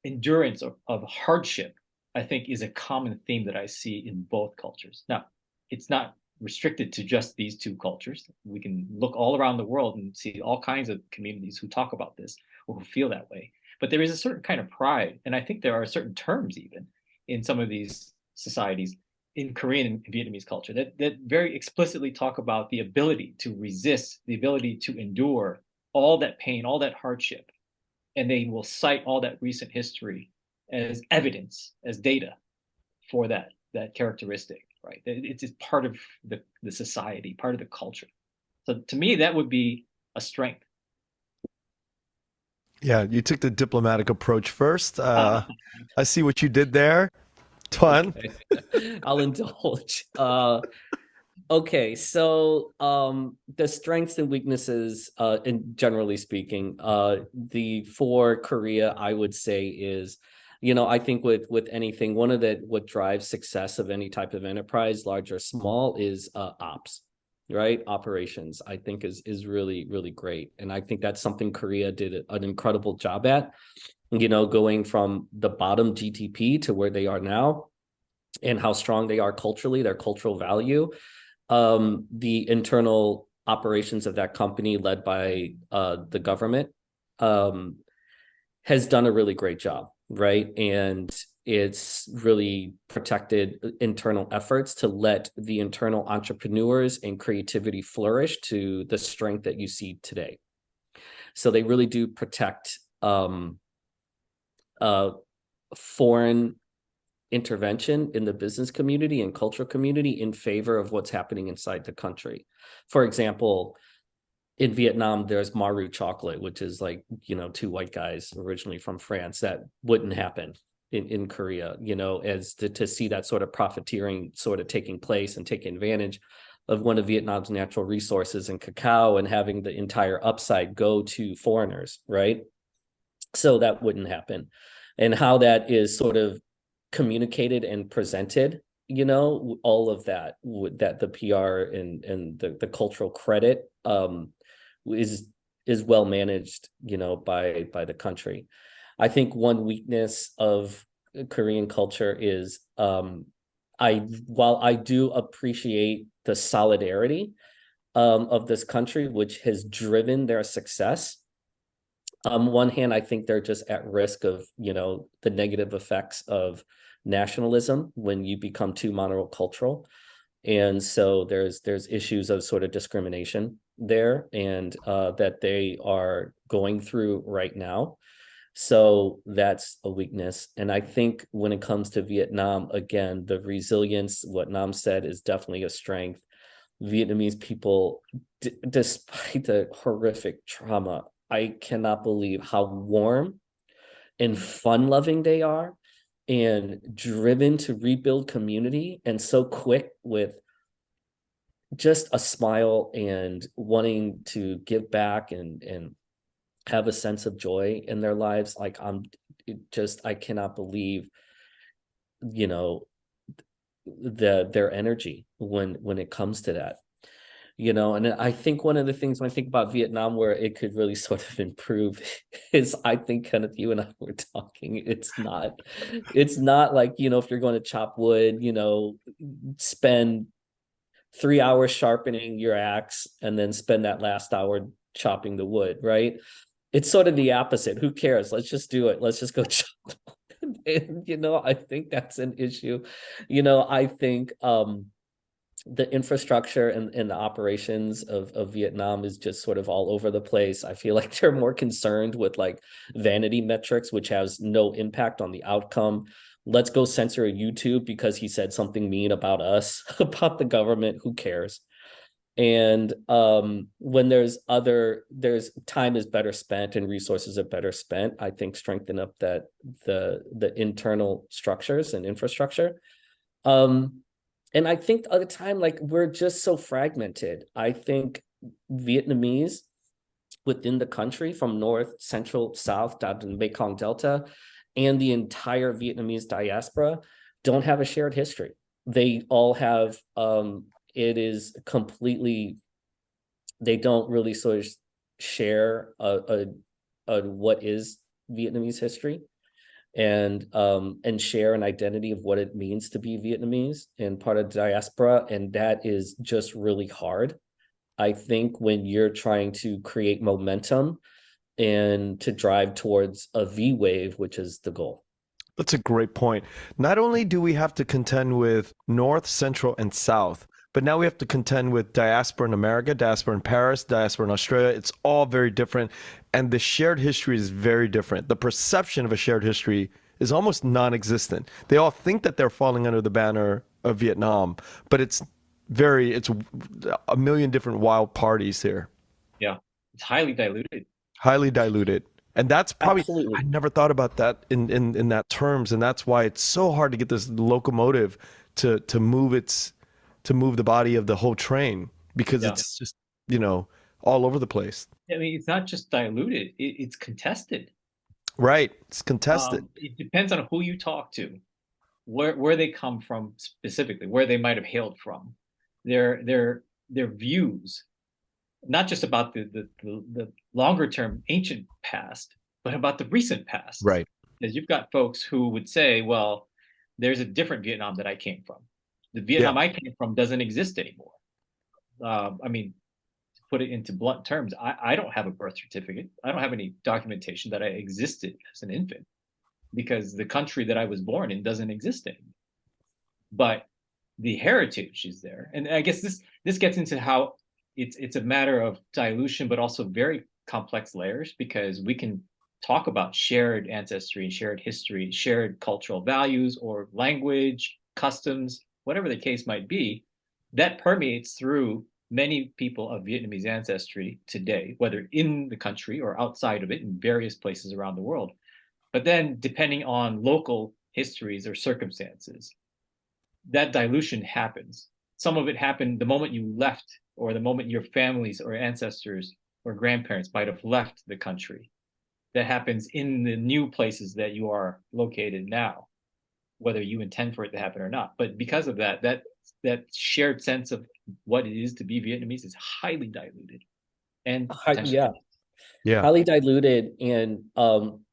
Speaker 1: endurance of hardship, I think, is a common theme that I see in both cultures. Now, it's not restricted to just these two cultures. We can look all around the world and see all kinds of communities who talk about this or who feel that way. But there is a certain kind of pride, and I think there are certain terms even in some of these societies in Korean and Vietnamese culture that very explicitly talk about the ability to resist, the ability to endure all that pain, all that hardship, and they will cite all that recent history as evidence, as data for that characteristic, right? It's part of the society, part of the culture. So to me, that would be a strength.
Speaker 4: Yeah, you took the diplomatic approach first. I see what you did there, Tuan.
Speaker 2: Okay. I'll indulge. Okay, so the strengths and weaknesses, and generally speaking, for Korea, I would say is, you know, I think with anything, what drives success of any type of enterprise, large or small, is ops. Right, operations, I think is really, really great, and I think that's something Korea did an incredible job at, you know, going from the bottom GDP to where they are now, and how strong they are culturally, their cultural value. The internal operations of that company, led by the government, has done a really great job, right? And it's really protected internal efforts to let the internal entrepreneurs and creativity flourish to the strength that you see today. So they really do protect foreign intervention in the business community and cultural community in favor of what's happening inside the country. For example, in Vietnam, there's Maru chocolate, which is like, two white guys originally from France. That wouldn't happen in Korea, as to see that sort of profiteering sort of taking place and taking advantage of one of Vietnam's natural resources and cacao, and having the entire upside go to foreigners, right? So that wouldn't happen. And how that is sort of communicated and presented, all of that, that the PR and the cultural credit is well managed, by the country. I think one weakness of Korean culture is while I do appreciate the solidarity of this country, which has driven their success. On one hand, I think they're just at risk of, the negative effects of nationalism when you become too monocultural. And so there's issues of sort of discrimination there, and that they are going through right now. So that's a weakness. And I think when it comes to Vietnam, again, the resilience, what Nam said, is definitely a strength. Vietnamese people, despite the horrific trauma, I cannot believe how warm and fun-loving they are, and driven to rebuild community, and so quick with just a smile and wanting to give back and have a sense of joy in their lives. Like I cannot believe, their energy when it comes to that. And I think one of the things when I think about Vietnam where it could really sort of improve is, I think, Kenneth, you and I were talking, it's not like, if you're going to chop wood, spend 3 hours sharpening your axe and then spend that last hour chopping the wood, right? It's sort of the opposite. Who cares? Let's just do it. Let's just go chop. And, I think that's an issue. I think the infrastructure and the operations of Vietnam is just sort of all over the place. I feel like they're more concerned with like vanity metrics, which has no impact on the outcome. Let's go censor a YouTube because he said something mean about us, about the government. Who cares? And when there's time is better spent and resources are better spent, I think strengthen up the internal structures and infrastructure. And I think at the time, like, we're just so fragmented. I think Vietnamese within the country, from north, central, south, down to the Mekong Delta, and the entire Vietnamese diaspora, don't have a shared history. They all have, it is completely, they don't really sort of share a what is Vietnamese history, and share an identity of what it means to be Vietnamese and part of the diaspora. And that is just really hard, I think, when you're trying to create momentum and to drive towards a V wave, which is the goal.
Speaker 4: That's a great point. Not only do we have to contend with North, Central, and South, but now we have to contend with diaspora in America, diaspora in Paris, diaspora in Australia. It's all very different. And the shared history is very different. The perception of a shared history is almost non-existent. They all think that they're falling under the banner of Vietnam, but it's a million different wild parties here.
Speaker 1: Yeah, it's highly diluted.
Speaker 4: Highly diluted. And that's probably,
Speaker 2: Absolutely.
Speaker 4: I never thought about that in that terms. And that's why it's so hard to get this locomotive to move the body of the whole train, because it's just, all over the place.
Speaker 1: I mean, it's not just diluted, it's contested.
Speaker 4: Right. It's contested.
Speaker 1: It depends on who you talk to, where they come from specifically, where they might have hailed from, their views, not just about the longer term ancient past, but about the recent past.
Speaker 4: Right.
Speaker 1: Because you've got folks who would say, well, there's a different Vietnam that I came from. The Vietnam I came from doesn't exist anymore. I mean, to put it into blunt terms, I don't have a birth certificate. I don't have any documentation that I existed as an infant, because the country that I was born in doesn't exist anymore. But the heritage is there. And I guess this gets into how it's a matter of dilution, but also very complex layers, because we can talk about shared ancestry and shared history, shared cultural values or language, customs, whatever the case might be, that permeates through many people of Vietnamese ancestry today, whether in the country or outside of it in various places around the world. But then, depending on local histories or circumstances, that dilution happens. Some of it happened the moment you left, or the moment your families or ancestors or grandparents might have left the country. That happens in the new places that you are located now, whether you intend for it to happen or not. But because of that, that shared sense of what it is to be Vietnamese is highly diluted and potentially.
Speaker 4: Yeah.
Speaker 2: Highly diluted and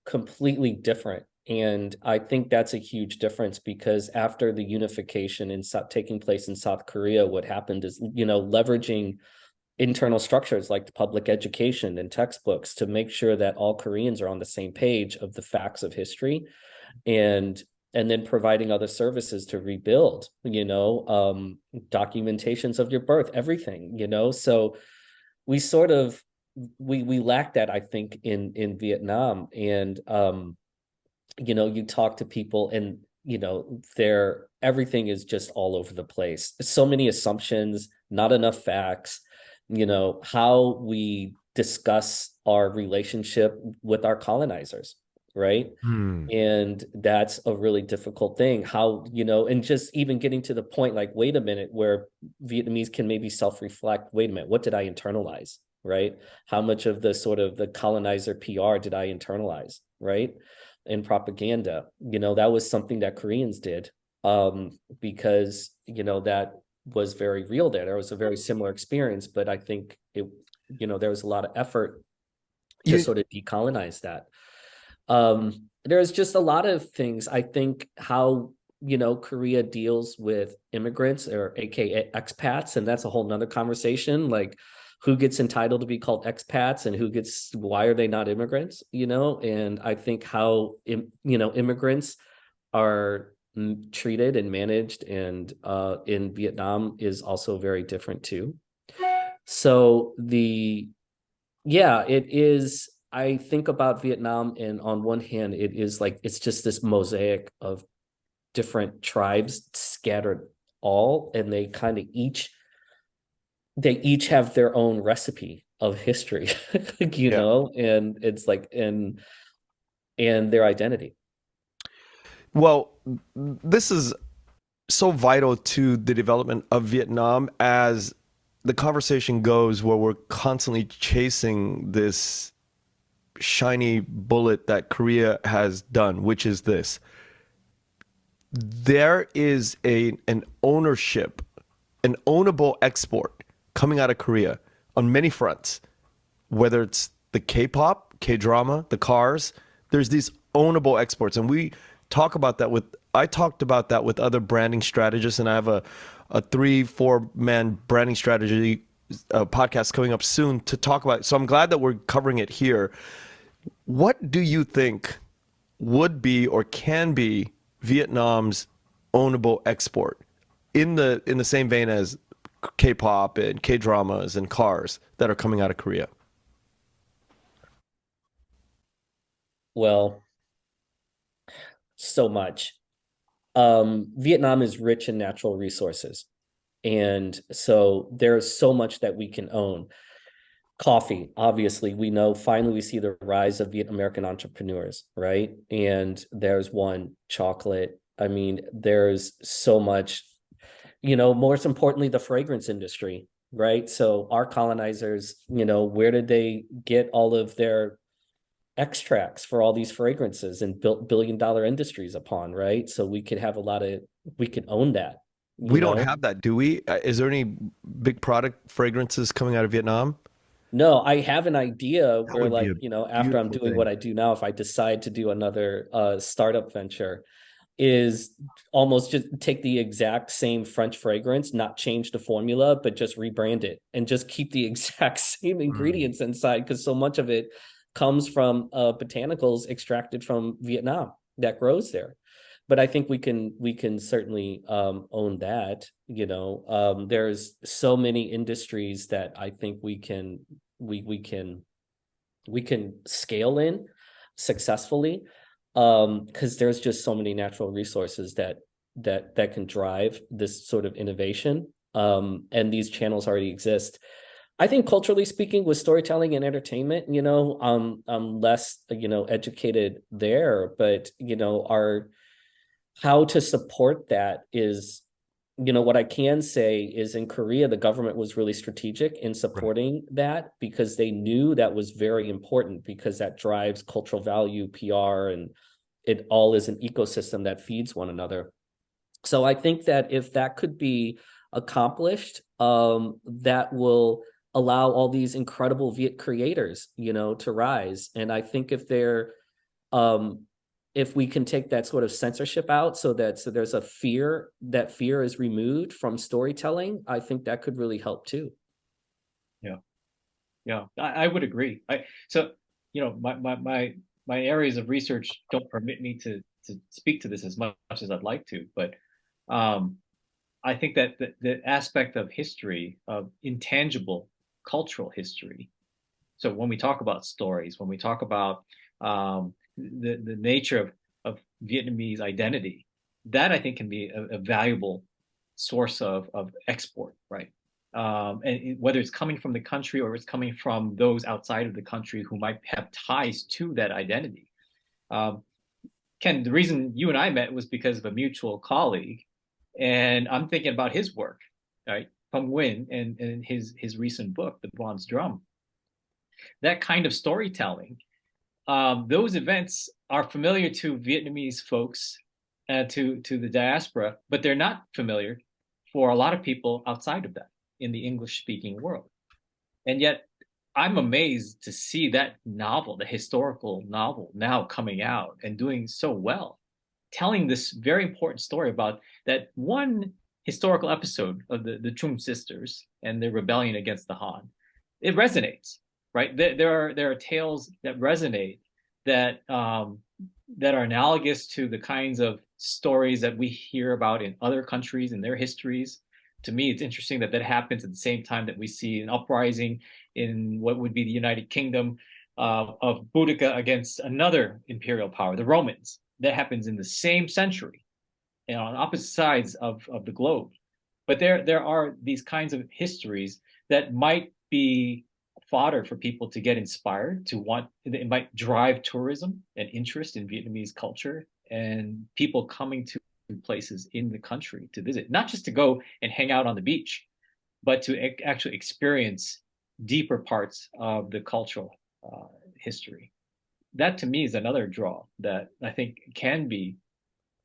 Speaker 2: completely different. And I think that's a huge difference, because after the unification in taking place in South Korea, what happened is, leveraging internal structures like the public education and textbooks to make sure that all Koreans are on the same page of the facts of history, and then providing other services to rebuild, documentations of your birth, everything, so we sort of we lack that, I think, in Vietnam. And you talk to people and everything is just all over the place. So many assumptions, not enough facts, how we discuss our relationship with our colonizers, right? And that's a really difficult thing. How, and just even getting to the point, like, wait a minute, where Vietnamese can maybe self-reflect, wait a minute, what did I internalize, right? How much of the sort of the colonizer PR did I internalize, right? And propaganda, that was something that Koreans did, because, that was very real there. There was a very similar experience, but I think there was a lot of effort to sort of decolonize that. There's just a lot of things. I think how, Korea deals with immigrants, or AKA expats, and that's a whole nother conversation, like who gets entitled to be called expats and why are they not immigrants, and I think how, immigrants are treated and managed and in Vietnam is also very different too. So it is, I think about Vietnam, and on one hand, it is like, it's just this mosaic of different tribes scattered and they kind of each have their own recipe of history, and it's like, and their identity.
Speaker 4: Well, this is so vital to the development of Vietnam as the conversation goes, where we're constantly chasing this shiny bullet that Korea has done, which is this. There is an ownership, an ownable export coming out of Korea on many fronts, whether it's the K-pop, K-drama, the cars. There's these ownable exports, and I talked about that with other branding strategists, and I have a 3-4 man branding strategy podcast coming up soon to talk about it. So I'm glad that we're covering it here. What do you think would be or can be Vietnam's ownable export in the same vein as K-pop and K-dramas and cars that are coming out of Korea?
Speaker 2: Well, so much. Vietnam is rich in natural resources, and so there's so much that we can own. Coffee, obviously, we know, finally we see the rise of Viet American entrepreneurs, right? And there's one. Chocolate, I mean, there's so much, most importantly, the fragrance industry, right? So our colonizers, where did they get all of their extracts for all these fragrances and built billion-dollar industries upon, right? So we could own that.
Speaker 4: We don't have that, do we? Is there any big product fragrances coming out of Vietnam?
Speaker 2: No, I have an idea where, like, after I'm doing
Speaker 4: thing.
Speaker 2: what I do now, if I decide to do another startup venture, is almost just take the exact same French fragrance, not change the formula, but just rebrand it and just keep the exact same ingredients inside, because so much of it comes from botanicals extracted from Vietnam that grows there. But I think we can certainly own that. There's so many industries that I think we can scale in. successfully, because there's just so many natural resources that can drive this sort of innovation, and these channels already exist. I think culturally speaking, with storytelling and entertainment, I'm less, educated there, but how to support that is, what I can say is in Korea, the government was really strategic in supporting that, because they knew that was very important, because that drives cultural value, PR, and it all is an ecosystem that feeds one another. So I think that if that could be accomplished, that will allow all these incredible Viet creators, to rise. And I think if we can take that sort of censorship out, so there's a fear, that fear is removed from storytelling, I think that could really help too.
Speaker 1: Yeah, I would agree. My areas of research don't permit me to speak to this as much as I'd like to, but I think that the aspect of history, of intangible cultural history. So when we talk about stories, when we talk about the nature of Vietnamese identity, that I think can be a valuable source of export, right? And whether it's coming from the country or it's coming from those outside of the country who might have ties to that identity. Ken, the reason you and I met was because of a mutual colleague, and I'm thinking about his work, right? Phung Nguyen and his recent book, The Bronze Drum. That kind of storytelling, those events are familiar to Vietnamese folks, to the diaspora, but they're not familiar for a lot of people outside of that in the English-speaking world. And yet, I'm amazed to see that novel, the historical novel, now coming out and doing so well, telling this very important story about that one historical episode of the Chum sisters and their rebellion against the Han. It resonates, right? There are tales that resonate, that that are analogous to the kinds of stories that we hear about in other countries and their histories. To me, it's interesting that happens at the same time that we see an uprising in what would be the United Kingdom, of Boudica against another imperial power, the Romans. That happens in the same century, on opposite sides of the globe. But there are these kinds of histories that might be fodder for people to get inspired, to want. It might drive tourism and interest in Vietnamese culture, and people coming to places in the country to visit, not just to go and hang out on the beach, but to actually experience deeper parts of the cultural history. That to me is another draw that I think can be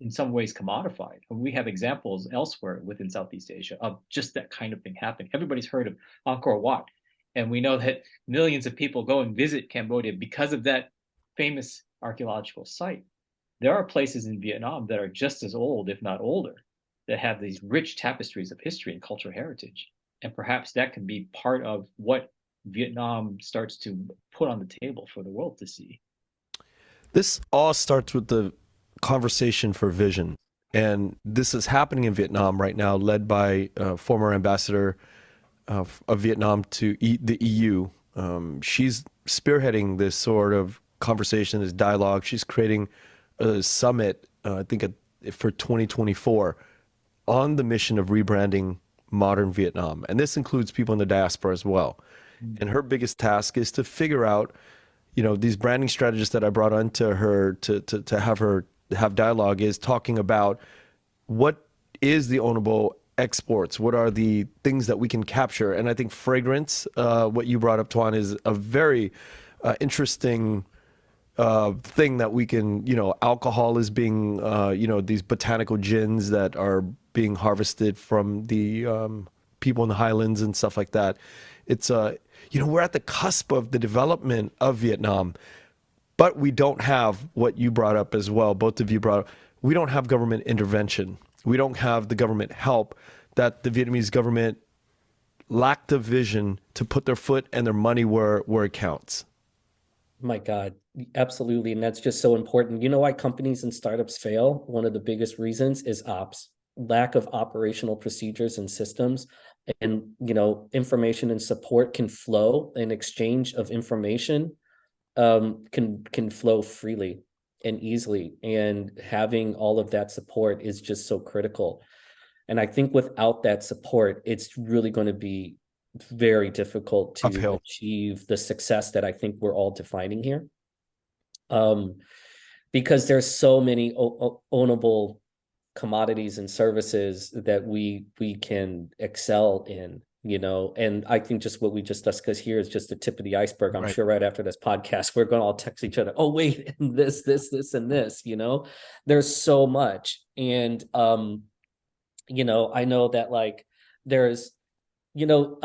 Speaker 1: in some ways commodified. And we have examples elsewhere within Southeast Asia of just that kind of thing happening. Everybody's heard of Angkor Wat, and we know that millions of people go and visit Cambodia because of that famous archaeological site. There are places in Vietnam that are just as old, if not older, that have these rich tapestries of history and cultural heritage. And perhaps that can be part of what Vietnam starts to put on the table for the world to see.
Speaker 4: This all starts with the conversation for vision. And this is happening in Vietnam right now, led by former ambassador of Vietnam to the EU. She's spearheading this sort of conversation, this dialogue. She's creating a summit, I think for 2024, on the mission of rebranding modern Vietnam. And this includes people in the diaspora as well. And her biggest task is to figure out, these branding strategists that I brought onto her to have her have dialogue, is talking about what is the ownable exports, what are the things that we can capture. And I think fragrance, what you brought up, Tuan, is a very interesting thing that we can, alcohol is being, these botanical gins that are being harvested from the people in the highlands and stuff like that. It's, we're at the cusp of the development of Vietnam, but we don't have what you brought up as well, both of you brought up, we don't have government intervention. We don't have the government help that the Vietnamese government lacked the vision to put their foot and their money where it counts.
Speaker 2: My God, absolutely. And that's just so important. You know why companies and startups fail? One of the biggest reasons is ops, lack of operational procedures and systems. And, information and support can flow, an exchange of information can flow freely and easily, and having all of that support is just so critical. And I think without that support, it's really going to be very difficult to
Speaker 4: Uphill.
Speaker 2: achieve the success that I think we're all defining here. Because there's so many ownable commodities and services that we can excel in, you know. And I think just what we just discussed here is just the tip of the iceberg. I'm
Speaker 4: Right.
Speaker 2: sure right after this podcast, we're going to all text each other, oh wait, and this, and this, you know. There's so much. And you know, I know that like there's, you know,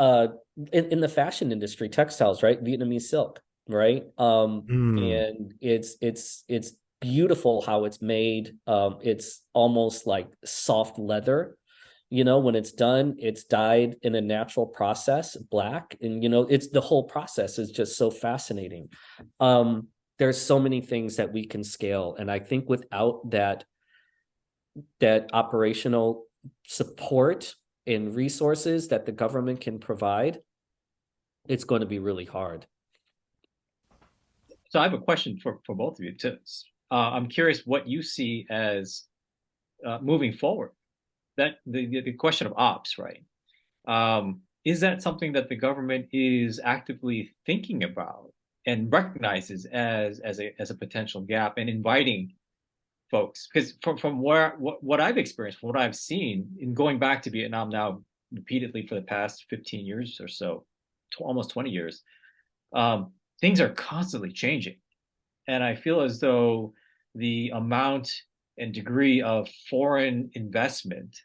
Speaker 2: in the fashion industry, textiles, right? Vietnamese silk, right? And it's beautiful how it's made. It's almost like soft leather. You know, when it's done, it's dyed in a natural process, black, and you know, it's the whole process is just so fascinating. There's so many things that we can scale, and I think without that operational support and resources that the government can provide, it's going to be really hard.
Speaker 1: So I have a question for both of you. I'm curious what you see as moving forward. That the question of ops, right? Is that something that the government is actively thinking about and recognizes as a potential gap and inviting folks? Because from what I've experienced, from what I've seen in going back to Vietnam now repeatedly for the past 15 years or so, almost 20 years, things are constantly changing. And I feel as though the amount and degree of foreign investment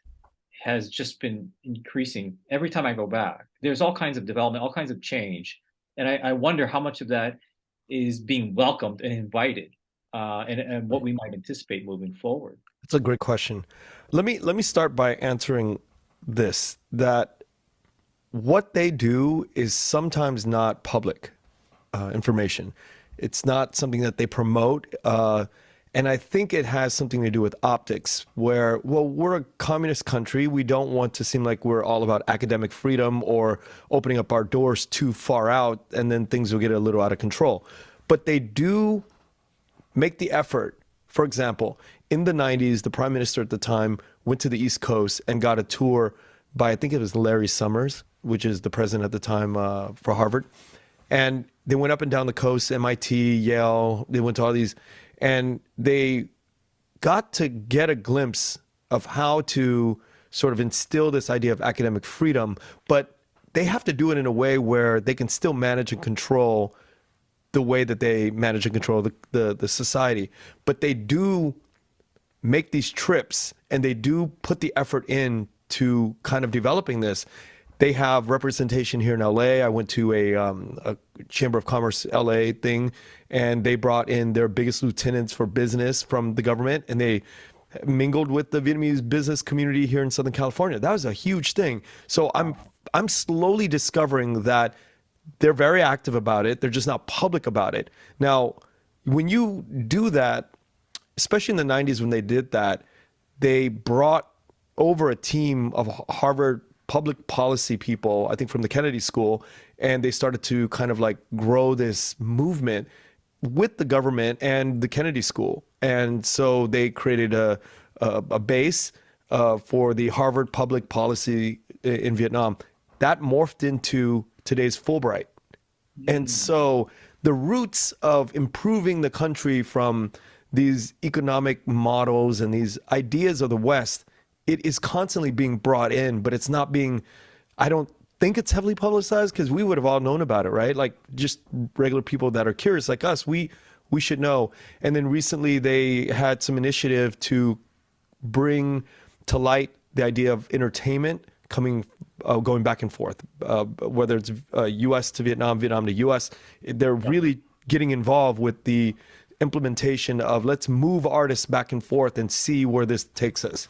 Speaker 1: has just been increasing every time I go back. There's all kinds of development, all kinds of change. And I wonder how much of that is being welcomed and invited, and what we might anticipate moving forward.
Speaker 4: That's a great question. Let me start by answering this, that what they do is sometimes not public information. It's not something that they promote. And I think it has something to do with optics, where, well, we're a communist country. We don't want to seem like we're all about academic freedom or opening up our doors too far out, and then things will get a little out of control. But they do make the effort. For example, in the 90s, the prime minister at the time went to the East Coast and got a tour by, I think it was Larry Summers, which is the president at the time for Harvard. And they went up and down the coast, MIT, Yale, they went to all these, and they got to get a glimpse of how to sort of instill this idea of academic freedom, but they have to do it in a way where they can still manage and control the way that they manage and control the society. But they do make these trips, and they do put the effort in to kind of developing this. They have representation here in LA. I went to a Chamber of Commerce LA thing, and they brought in their biggest lieutenants for business from the government, and they mingled with the Vietnamese business community here in Southern California. That was a huge thing. So I'm slowly discovering that they're very active about it. They're just not public about it. Now, when you do that, especially in the 90s when they did that, they brought over a team of Harvard public policy people, I think from the Kennedy School, and they started to kind of like grow this movement with the government and the Kennedy School. And so they created a base for the Harvard public policy in Vietnam. That morphed into today's Fulbright. And so the roots of improving the country from these economic models and these ideas of the West, it is constantly being brought in, but it's not being, I don't think it's heavily publicized, because we would have all known about it, right? Like just regular people that are curious like us, we should know. And then recently they had some initiative to bring to light the idea of entertainment going back and forth, whether it's U.S. to Vietnam, Vietnam to U.S. They're really getting involved with the implementation of let's move artists back and forth and see where this takes us.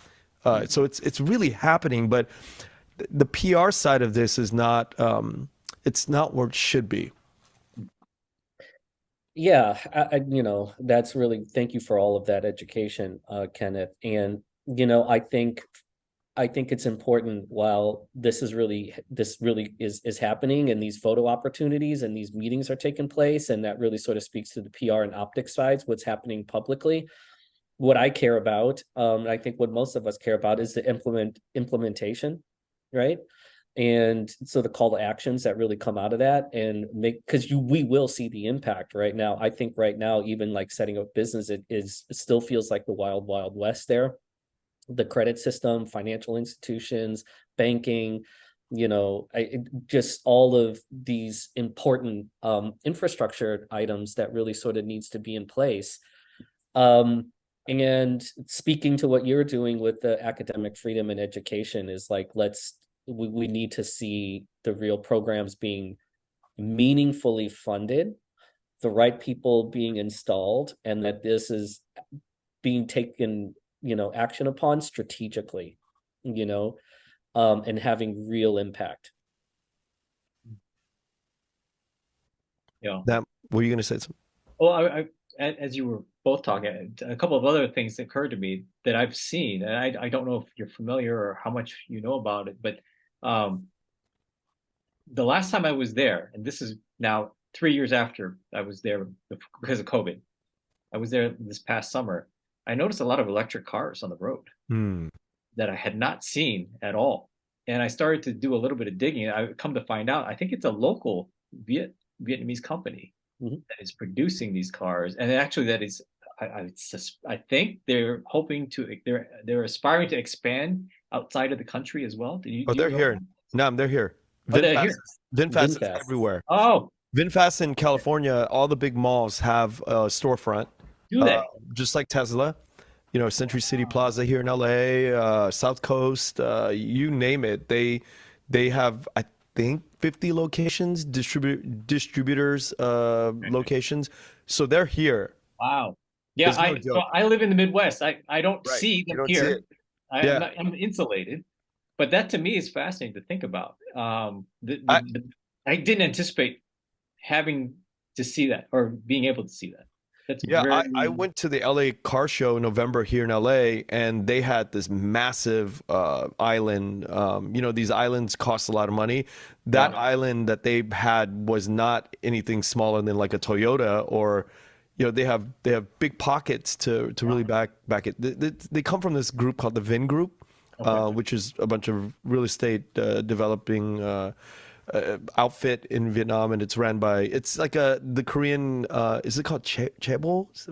Speaker 4: So it's really happening, but the PR side of this is not, it's not where it should be.
Speaker 2: Yeah, you know, that's really, thank you for all of that education, Kenneth. And, you know, I think I think it's important while this really is happening, and these photo opportunities and these meetings are taking place, and that really sort of speaks to the PR and optics sides, what's happening publicly. What I care about, and I think what most of us care about, is the implementation, right? And so the call to actions that really come out of that, and make, because we will see the impact right now. I think right now, even like setting up business, it still feels like the wild, wild west there. The credit system, financial institutions, banking, just all of these important infrastructure items that really sort of needs to be in place. And speaking to what you're doing with the academic freedom and education is like, we need to see the real programs being meaningfully funded, the right people being installed, and that this is being taken, action upon strategically, and having real impact.
Speaker 1: Yeah.
Speaker 4: That, were you going to say something?
Speaker 1: Well, as you were both talking, a couple of other things occurred to me that I've seen, and I don't know if you're familiar or how much you know about it, but the last time I was there, and this is now 3 years after I was there because of COVID, I was there this past summer. I noticed a lot of electric cars on the road that I had not seen at all. And I started to do a little bit of digging. I come to find out, I think it's a local Vietnamese company that is producing these cars. And actually that is, I think they're hoping to, they're aspiring to expand outside of the country as well.
Speaker 4: They're here. No, they're here.
Speaker 1: Oh, they're here.
Speaker 4: VinFast is everywhere.
Speaker 1: Oh,
Speaker 4: VinFast in California, all the big malls have a storefront.
Speaker 1: do they?
Speaker 4: Just like Tesla, Century City Plaza here in LA, South Coast, you name it. They have, I think, 50 locations, distributors, locations. So they're here.
Speaker 1: Wow. Yeah, so I live in the Midwest. I don't see them here. I'm insulated, but that to me is fascinating to think about. I didn't anticipate having to see that or being able to see that.
Speaker 4: I went to the LA car show in November here in LA, and they had this massive island. These islands cost a lot of money. That island that they had was not anything smaller than like a Toyota, or they have big pockets to really back it. They come from this group called the Vin Group, which is a bunch of real estate developing outfit in Vietnam, and it's ran by, it's like the Korean, is it called chaebols?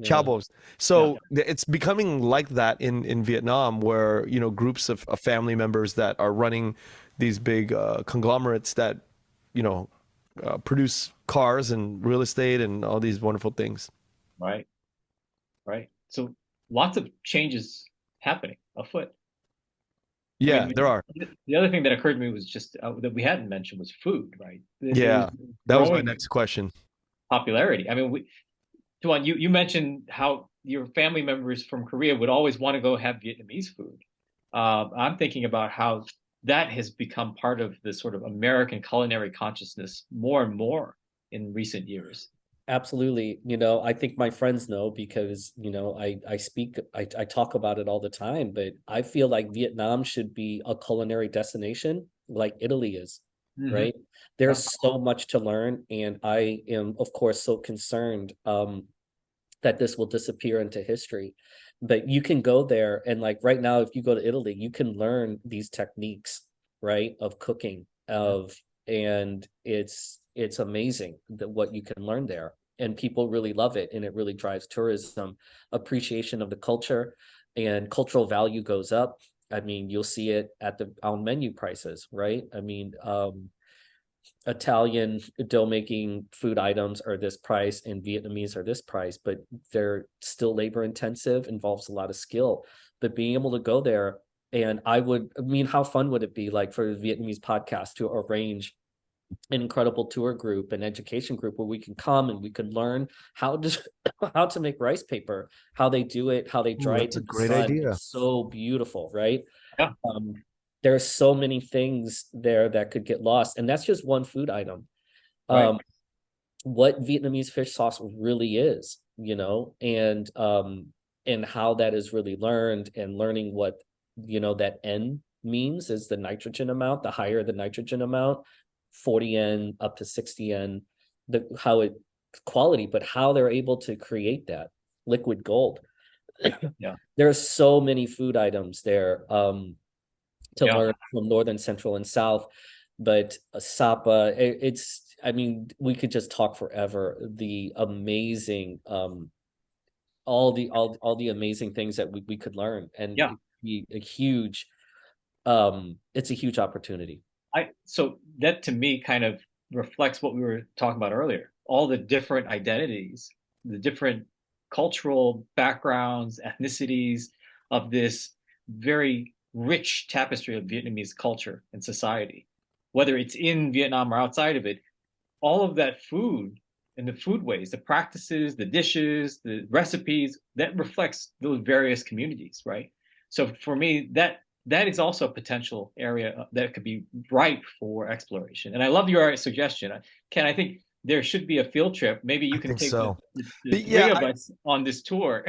Speaker 4: Chaebols. So it's becoming like that in Vietnam, where groups of family members that are running these big conglomerates that produce cars and real estate and all these wonderful things.
Speaker 1: Right. So lots of changes happening afoot.
Speaker 4: Yeah, there are.
Speaker 1: The other thing that occurred to me was just that we hadn't mentioned was food, right?
Speaker 4: That was my next question.
Speaker 1: Popularity. I mean, Tuan, you mentioned how your family members from Korea would always want to go have Vietnamese food. I'm thinking about how that has become part of the sort of American culinary consciousness more and more in recent years.
Speaker 2: Absolutely. I think my friends know, because, I talk about it all the time, but I feel like Vietnam should be a culinary destination like Italy is, right? There's so much to learn. And I am, of course, so concerned that this will disappear into history. But you can go there, and like right now, if you go to Italy, you can learn these techniques, right, of cooking, and it's amazing what you can learn there. And people really love it, and it really drives tourism, appreciation of the culture, and cultural value goes up. I mean, you'll see it on menu prices, right? I mean, Italian dough making food items are this price, and Vietnamese are this price, but they're still labor intensive, involves a lot of skill. But being able to go there, and how fun would it be, like, for the Vietnamese podcast to arrange an incredible tour group and education group where we can come and we can learn how to make rice paper, how they do it, how they dry it.
Speaker 4: That's a great idea.
Speaker 2: It's so beautiful, right?
Speaker 1: Yeah.
Speaker 2: There's so many things there that could get lost, and that's just one food item.
Speaker 1: Right.
Speaker 2: What Vietnamese fish sauce really is, and how that is really learned, and learning what that N means is the nitrogen amount. The higher the nitrogen amount, 40 N up to 60 N, quality, but how they're able to create that liquid gold.
Speaker 1: Yeah.
Speaker 2: There are so many food items there to learn from Northern, Central, and South. But Sapa, I mean, we could just talk forever. The amazing, all the amazing things that we could learn, and it'd be a huge, it's a huge opportunity.
Speaker 1: So that to me kind of reflects what we were talking about earlier. All the different identities, the different cultural backgrounds, ethnicities of this very rich tapestry of Vietnamese culture and society, whether it's in Vietnam or outside of it, all of that food and the foodways, the practices, the dishes, the recipes, that reflects those various communities, right? So for me, that is also a potential area that could be ripe for exploration. And I love your suggestion, Ken. I think there should be a field trip. Maybe you can take the three of us on this tour.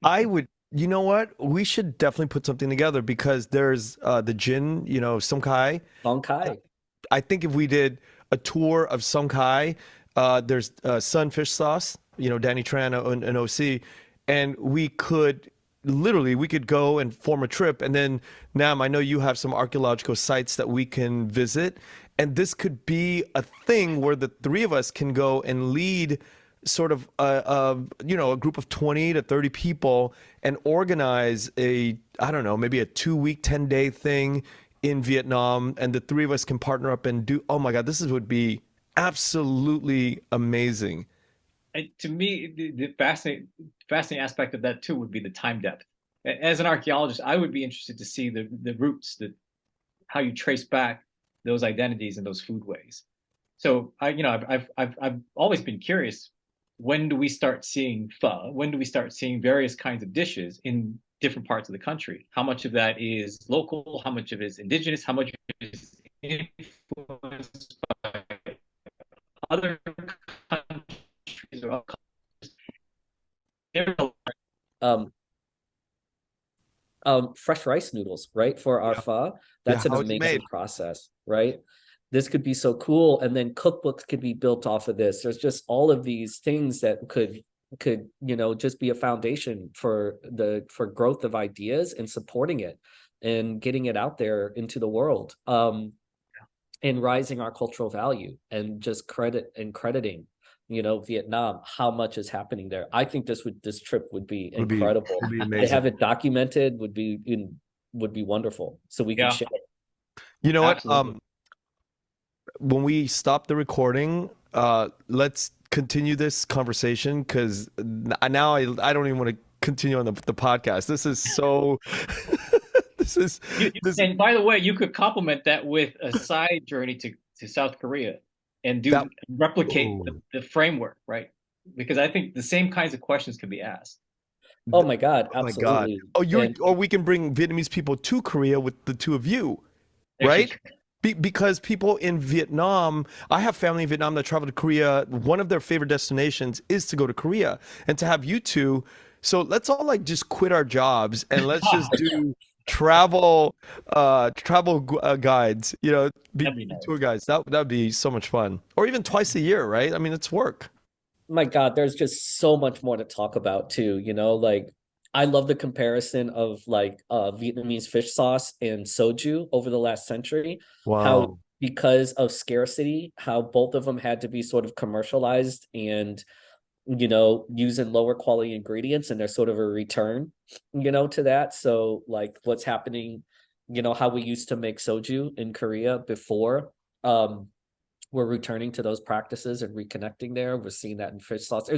Speaker 4: I would. You know what? We should definitely put something together, because there's the gin, Song Khai.
Speaker 2: Song Khai.
Speaker 4: I think if we did a tour of Song Khai, there's Sunfish Sauce, Danny Tran and OC, and we could go and form a trip. And then, Nam, I know you have some archaeological sites that we can visit, and this could be a thing where the three of us can go and lead sort of a group of 20 to 30 people and organize maybe a 2-week, 10-day thing in Vietnam, and the three of us can partner up and do. Oh my God, would be absolutely amazing.
Speaker 1: And to me, the fascinating aspect of that too would be the time depth. As an archaeologist, I would be interested to see the roots, how you trace back those identities and those foodways. So I've always been curious. When do we start seeing pho? When do we start seeing various kinds of dishes in different parts of the country? How much of that is local? How much of it is indigenous? How much is influenced by other countries or
Speaker 2: fresh rice noodles, right? For our pho. That's an amazing process, right? This could be so cool. And then cookbooks could be built off of this. There's just all of these things that could just be a foundation for growth of ideas and supporting it and getting it out there into the world, and rising our cultural value and just crediting Vietnam, how much is happening there. I think this trip would be incredible.
Speaker 4: Would be amazing.
Speaker 2: To have it documented would be wonderful, so we can share it.
Speaker 4: You know what? When we stop the recording, let's continue this conversation, because now I don't even want to continue on the podcast. This is so.
Speaker 1: And by the way, you could complement that with a side journey to South Korea and replicate the framework, right? Because I think the same kinds of questions can be asked.
Speaker 2: Oh my God, absolutely.
Speaker 4: Oh, or we can bring Vietnamese people to Korea with the two of you, right? Because people in Vietnam, I have family in Vietnam that travel to Korea. One of their favorite destinations is to go to Korea, and to have you two. So let's all just quit our jobs and let's just do travel guides, be tour guides. That'd be so much fun. Or even twice a year, right? I mean, it's work.
Speaker 2: My God, there's just so much more to talk about too. I love the comparison of Vietnamese fish sauce and soju over the last century.
Speaker 4: Wow.
Speaker 2: How, because of scarcity, how both of them had to be sort of commercialized and, using lower quality ingredients, and there's sort of a return, to that. So what's happening, how we used to make soju in Korea before, we're returning to those practices and reconnecting there. We're seeing that in fish sauce.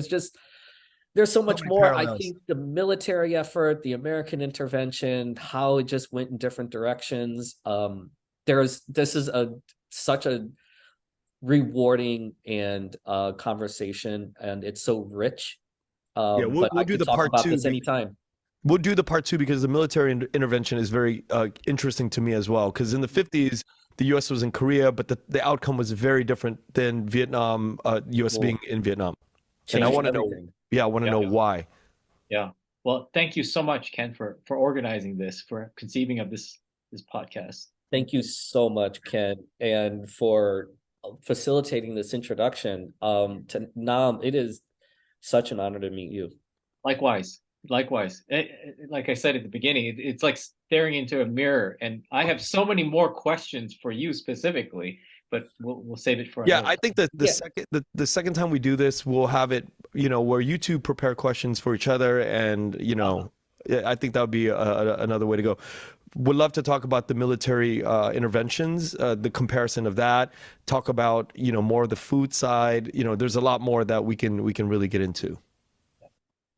Speaker 2: There's so much more. Parallels. I think the military effort, the American intervention, how it just went in different directions. This is such a rewarding and conversation, and it's so rich.
Speaker 4: We'll do the part two
Speaker 2: anytime.
Speaker 4: We'll do the part two, because the military intervention is very interesting to me as well. Because in the 50s, the U.S. was in Korea, but the outcome was very different than Vietnam, U.S. being in Vietnam. And I want to know. Yeah, I want to know why.
Speaker 1: Yeah. Well, thank you so much, Ken, for organizing this, for conceiving of this podcast.
Speaker 2: Thank you so much, Ken, and for facilitating this introduction. To Nam, it is such an honor to meet you.
Speaker 1: Likewise, likewise. Like I said at the beginning, it's like staring into a mirror, and I have so many more questions for you specifically, but we'll save it for
Speaker 4: Yeah,
Speaker 1: another
Speaker 4: I think that the second time we do this, we'll have it, where you two prepare questions for each other, and I think that would be another way to go. Would love to talk about the military interventions, the comparison of that. Talk about more of the food side. There's a lot more that we can really get into.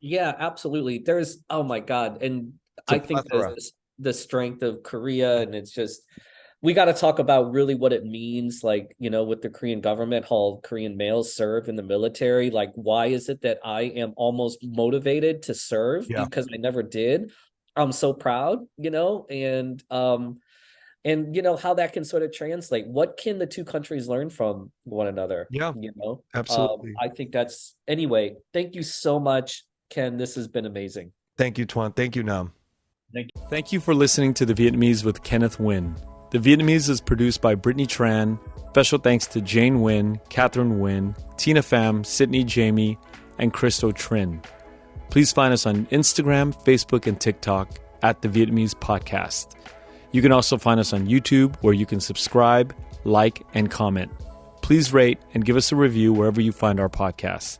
Speaker 2: Yeah, absolutely. There's, oh my God, and
Speaker 4: It's a
Speaker 2: I think
Speaker 4: plethora.
Speaker 2: the strength of Korea, and it's just we got to talk about really what it means, like, with the Korean government, how Korean males serve in the military. Like, why is it that I am almost motivated to serve
Speaker 4: Yeah.
Speaker 2: because I never did? I'm so proud, and how that can sort of translate. What can the two countries learn from one another?
Speaker 4: Yeah, absolutely.
Speaker 2: I think that's anyway. Thank you so much, Ken. This has been amazing.
Speaker 4: Thank you, Tuan. Thank you, Nam.
Speaker 3: Thank you for listening to The Vietnamese with Kenneth Nguyen. The Vietnamese is produced by Brittany Tran. Special thanks to Jane Nguyen, Catherine Nguyen, Tina Pham, Sydney Jamie, and Christo Trin. Please find us on Instagram, Facebook, and TikTok at The Vietnamese Podcast. You can also find us on YouTube, where you can subscribe, like, and comment. Please rate and give us a review wherever you find our podcasts.